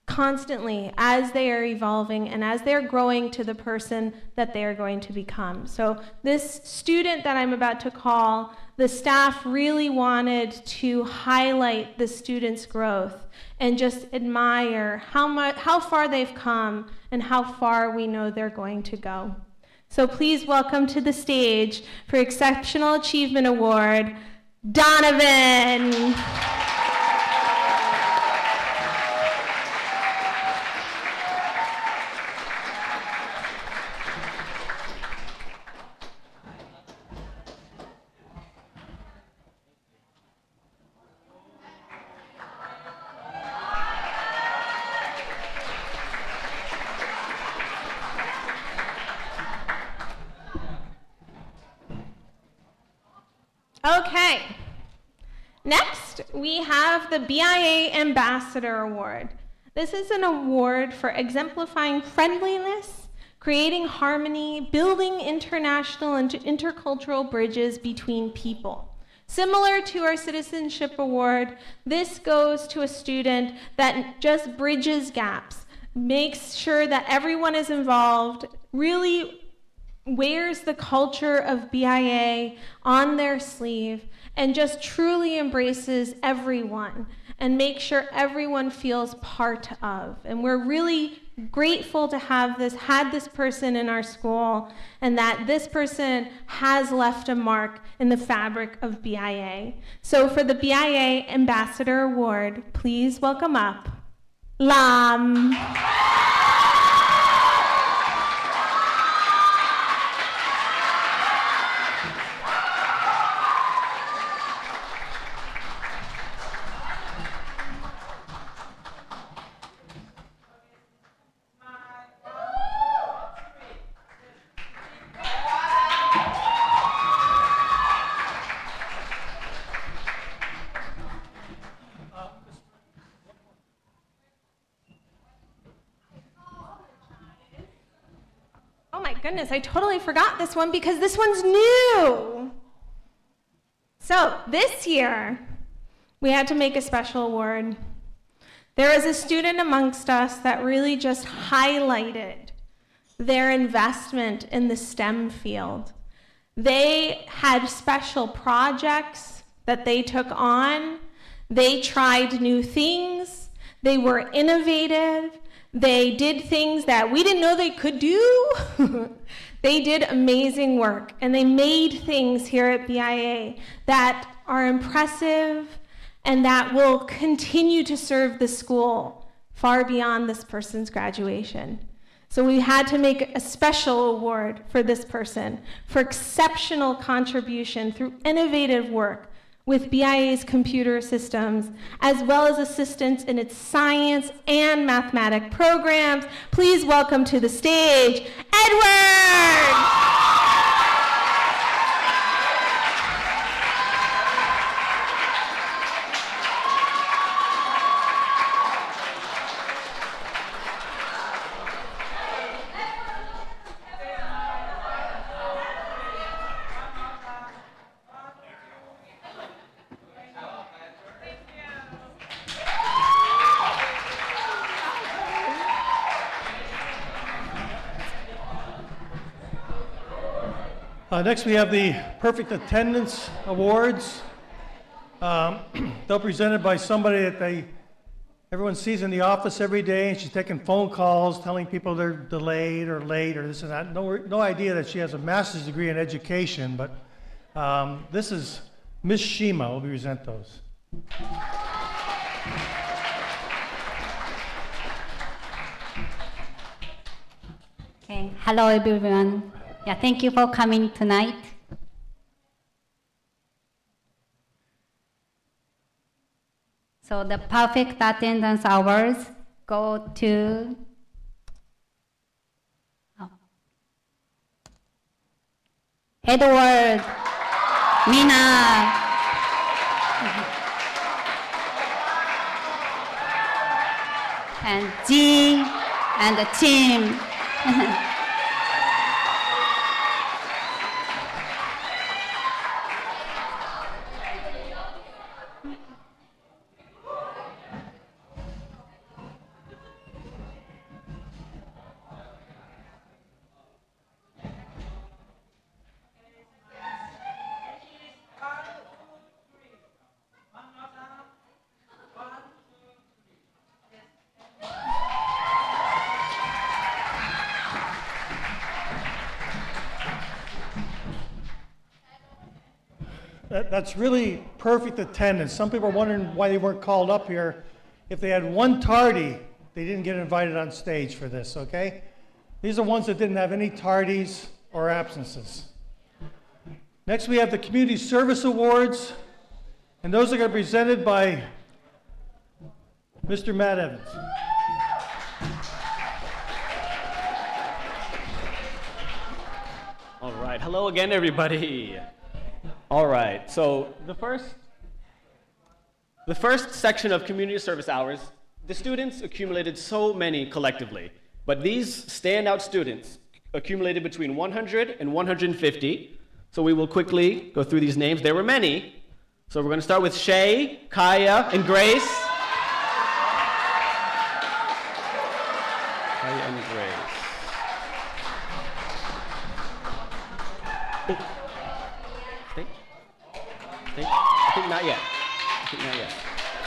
constantly as they are evolving and as they're growing to the person that they are going to become. So this student that I'm about to call, the staff really wanted to highlight the student's growth and just admire how far they've come and how far we know they're going to go. So please welcome to the stage for Exceptional Achievement Award, Donovan. Okay, next we have the BIA Ambassador Award. This is an award for exemplifying friendliness, creating harmony, building international and intercultural bridges between people. Similar to our Citizenship Award, this goes to a student that just bridges gaps, makes sure that everyone is involved, really wears the culture of BIA on their sleeve, and just truly embraces everyone. and make sure everyone feels part of. And we're really grateful to have had this person in our school, and that this person has left a mark in the fabric of BIA. So for the BIA Ambassador Award, please welcome up Lam. Oh my goodness, I totally forgot this one because this one's new. So this year, we had to make a special award. There was a student amongst us that really just highlighted their investment in the STEM field. They had special projects that they took on. They tried new things. They were innovative. They did things that we didn't know they could do. They did amazing work, and they made things here at BIA that are impressive and that will continue to serve the school far beyond this person's graduation. So we had to make a special award for this person for exceptional contribution through innovative work with BIA's computer systems, as well as assistance in its science and mathematic programs. Please welcome to the stage, Edward! Next, we have the Perfect Attendance Awards. They're presented by somebody that everyone sees in the office every day, and she's taking phone calls, telling people they're delayed or late or this and that. No idea that she has a master's degree in education, but this is Miss Shima will present those. Okay. Hello, everyone. Yeah, thank you for coming tonight. So the perfect attendance hours go to Edward, Mina, and G, and the team. That's really perfect attendance. Some people are wondering why they weren't called up here. If they had one tardy, they didn't get invited on stage for this, okay? These are ones that didn't have any tardies or absences. Next, we have the Community Service Awards, and those are going to be presented by Mr. Matt Evans. All right, hello again, everybody. All right, so the first section of community service hours, the students accumulated so many collectively, but these standout students accumulated between 100 and 150. So we will quickly go through these names. There were many. So we're going to start with Shay, Kaya, and Grace. Kaya and Grace. I think not yet.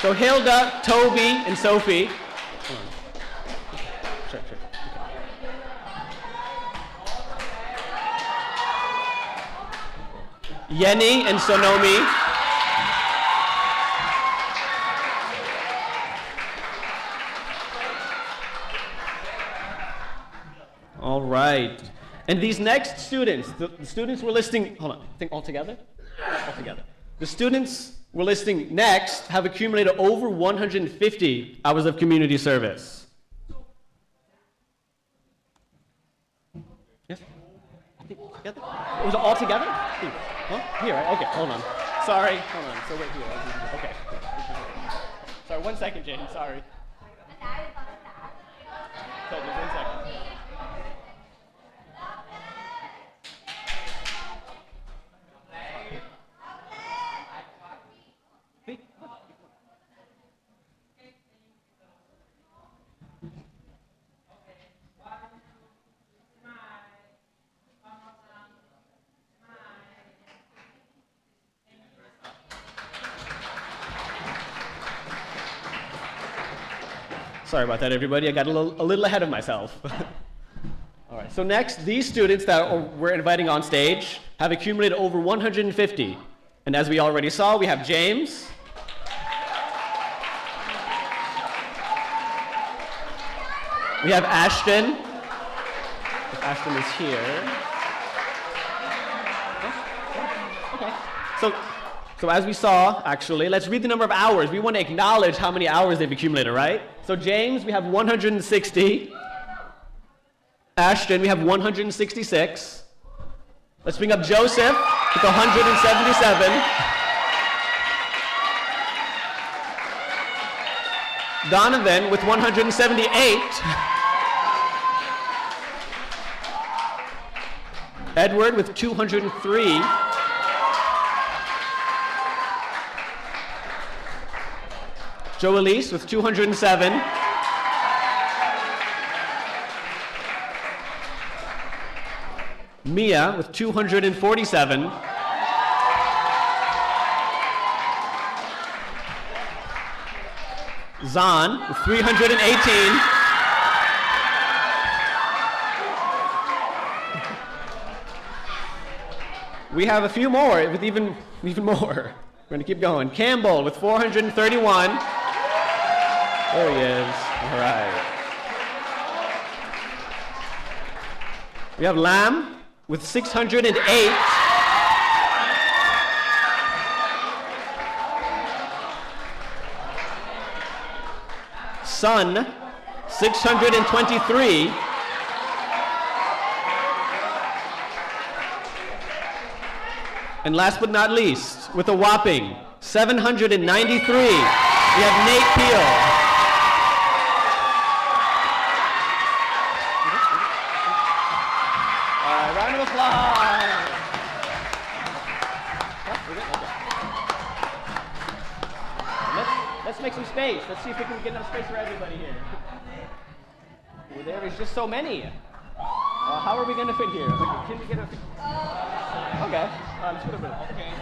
So Hilda, Toby, and Sophie. Hold on. Sure. Okay. Yenny and Sonomi. All right. And these next students, the students we're listing, hold on, I think all together? All together. The students we're listing next have accumulated over 150 hours of community service. Yes? I think together? Was it all together? Huh? Here, right? Okay, hold on. Sorry, hold on. So wait here. Okay. Sorry, 1 second, Jane, sorry. So just 1 second. Sorry about that, everybody. I got a little ahead of myself. All right, so next, these students that we're inviting on stage have accumulated over 150. And as we already saw, we have James. We have Ashton. If Ashton is here. Okay. So as we saw, actually, let's read the number of hours. We want to acknowledge how many hours they've accumulated, right? So James, we have 160. Ashton, we have 166. Let's bring up Joseph with 177. Donovan with 178. Edward with 203. Joe Elise with 207. Mia with 247. Zan with 318. We have a few more with even more. We're going to keep going. Campbell with 431. There he is. All right. We have Lamb with 608. Sun, 623. And last but not least, with a whopping 793, we have Nate Peel. Round of applause. Let's make some space. Let's see if we can get enough space for everybody here. Well, there is just so many. How are we going to fit here? Can we get a... Okay. Let's put a bit. Okay.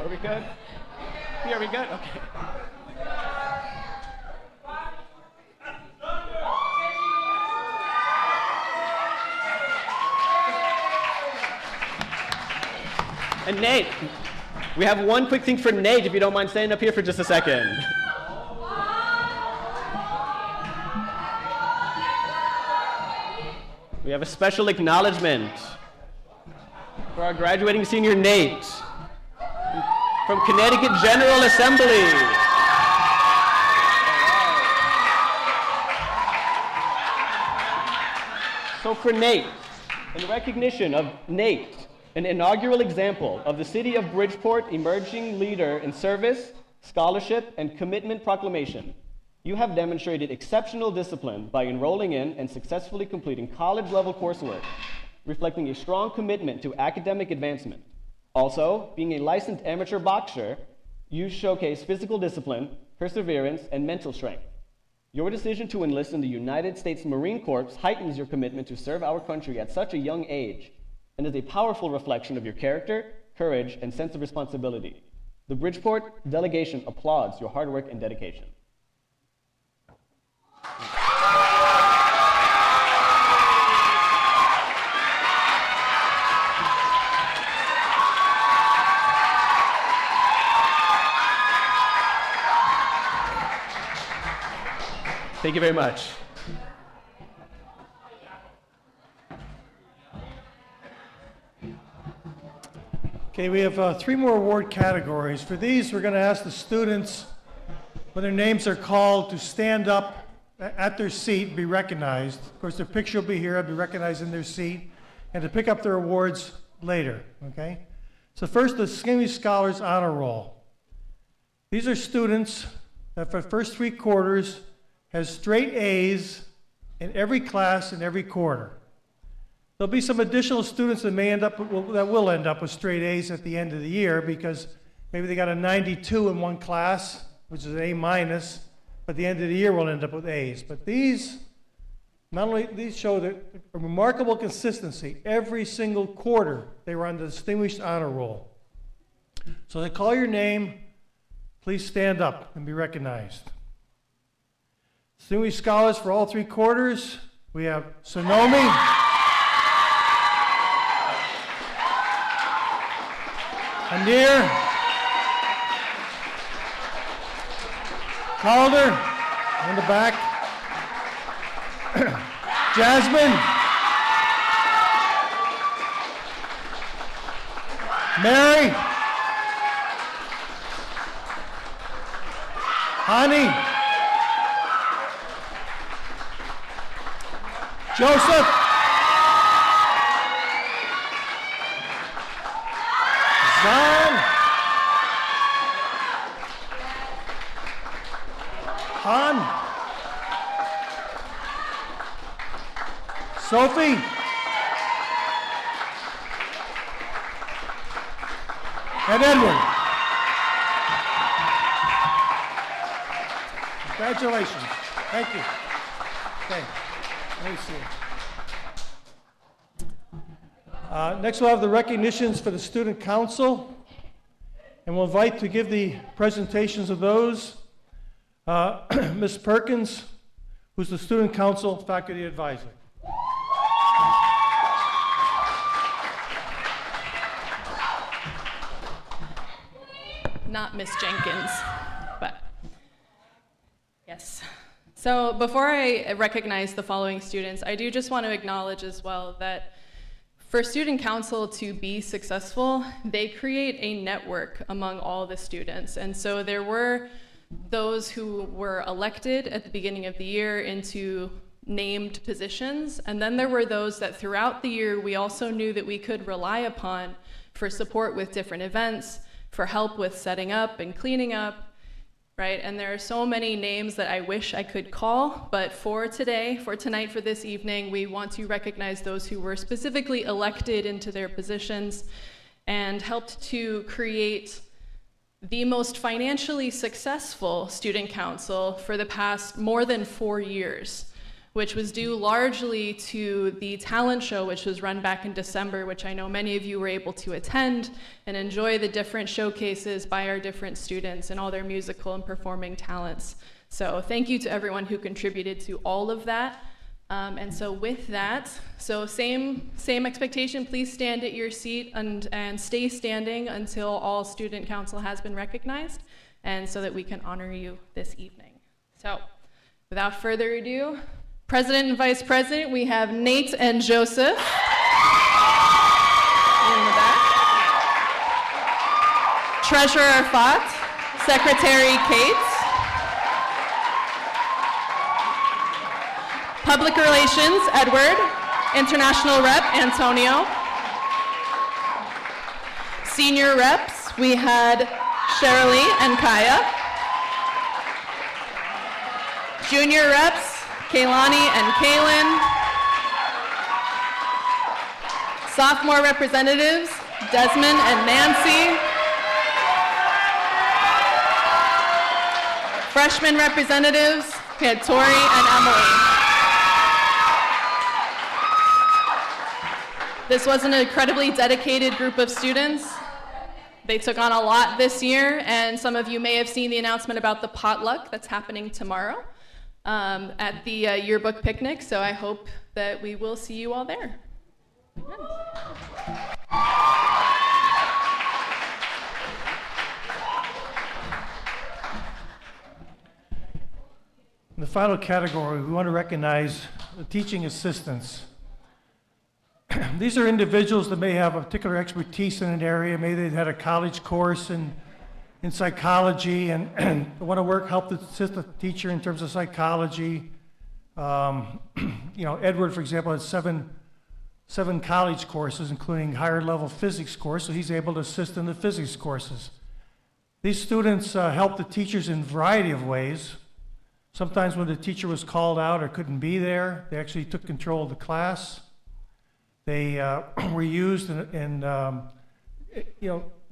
Are we good? Here, are we good? Okay. And Nate, we have one quick thing for Nate, if you don't mind staying up here for just a second. We have a special acknowledgement for our graduating senior Nate from Connecticut General Assembly. So for Nate, in recognition of Nate, an inaugural example of the City of Bridgeport emerging leader in service, scholarship, and commitment proclamation, you have demonstrated exceptional discipline by enrolling in and successfully completing college-level coursework, reflecting a strong commitment to academic advancement. Also, being a licensed amateur boxer, you showcase physical discipline, perseverance, and mental strength. Your decision to enlist in the United States Marine Corps heightens your commitment to serve our country at such a young age, and is a powerful reflection of your character, courage, and sense of responsibility. The Bridgeport delegation applauds your hard work and dedication. Thank you very much. Okay, we have 3 more award categories. For these, we're going to ask the students, when their names are called, to stand up at their seat and be recognized. Of course, their picture will be here, be recognized in their seat, and to pick up their awards later, okay? So first, the Distinguished Scholars Honor Roll. These are students that for the first 3 quarters has straight A's in every class in every quarter. There'll be some additional students that will end up with straight A's at the end of the year because maybe they got a 92 in one class, which is an A minus, but at the end of the year we'll end up with A's. But these show a remarkable consistency. Every single quarter they were on the Distinguished Honor Roll. So they call your name, please stand up and be recognized. Distinguished scholars for all 3 quarters, we have Sonomi, Anir, Calder, in the back, Jasmine, Mary, Honey, Joseph, Zan, Han, Sophie, and Edward. Congratulations. Thank you. Okay. Let me see. Next, we'll have the recognitions for the Student Council, and we'll invite to give the presentations of those Ms. Perkins, who's the Student Council Faculty Advisor. Not Miss Jenkins, but yes. So before I recognize the following students, I do just want to acknowledge as well that for Student Council to be successful, they create a network among all the students. And so there were those who were elected at the beginning of the year into named positions, and then there were those that throughout the year we also knew that we could rely upon for support with different events, for help with setting up and cleaning up, right? And there are so many names that I wish I could call, but for tonight, for this evening, we want to recognize those who were specifically elected into their positions and helped to create the most financially successful student council for the past more than 4 years, which was due largely to the talent show, which was run back in December, which I know many of you were able to attend and enjoy the different showcases by our different students and all their musical and performing talents. So thank you to everyone who contributed to all of that. And so with that, same expectation, please stand at your seat and stay standing until all student council has been recognized, and so that we can honor you this evening. So without further ado, President and Vice President, we have Nate and Joseph in the back. Treasurer Fott, Secretary Kate, Public Relations Edward, International Rep Antonio. Senior reps, we had Shirley and Kaya. Junior reps, Kaylani and Kaylin. Sophomore representatives, Desmond and Nancy. Freshman representatives, we had Tori and Emily. This was an incredibly dedicated group of students, They took on a lot this year, and some of you may have seen the announcement about the potluck that's happening tomorrow at the yearbook picnic, so I hope that we will see you all there. In the final category, we want to recognize the teaching assistants. These are individuals that may have a particular expertise in an area. Maybe they've had a college course in psychology and want to help assist the teacher in terms of psychology. Edward, for example, has seven college courses, including higher level physics course, so he's able to assist in the physics courses. These students help the teachers in a variety of ways. Sometimes when the teacher was called out or couldn't be there, they actually took control of the class. They were used in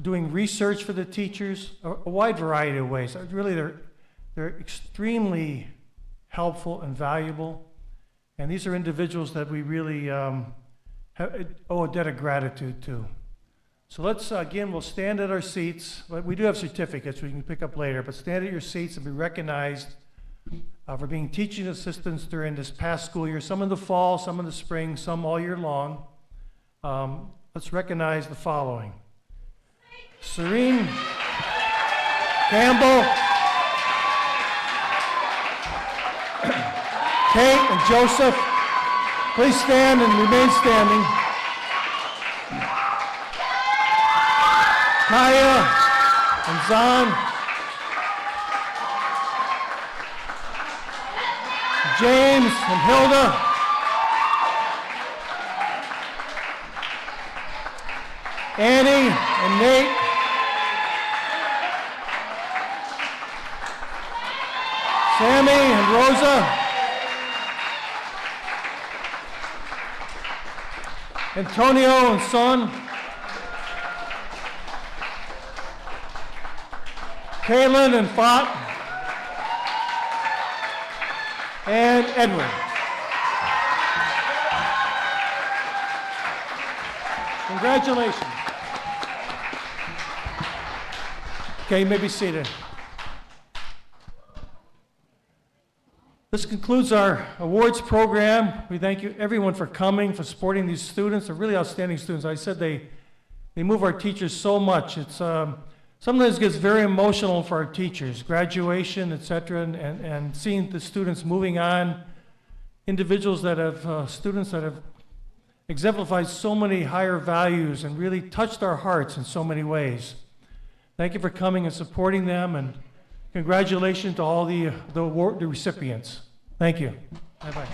doing research for the teachers, a wide variety of ways. Really, they're extremely helpful and valuable. And these are individuals that we really owe a debt of gratitude to. So let's, again, we'll stand at our seats. We do have certificates we can pick up later, but stand at your seats and be recognized for being teaching assistants during this past school year, some in the fall, some in the spring, some all year long. Let's recognize the following. Serene Campbell, Kate and Joseph, please stand and remain standing. Kaya and Zahn, James and Hilda, Annie and Nate, Sammy and Rosa, Antonio and Son, Kaylin and Fott, and Edward. Congratulations. Okay, you may be seated. This concludes our awards program. We thank you, everyone, for coming, for supporting these students. They're really outstanding students. I said they move our teachers so much. It's sometimes it gets very emotional for our teachers, graduation, et cetera, and seeing the students moving on, individuals that have, students that have exemplified so many higher values and really touched our hearts in so many ways. Thank you for coming and supporting them, and congratulations to all the recipients. Thank you. Bye-bye.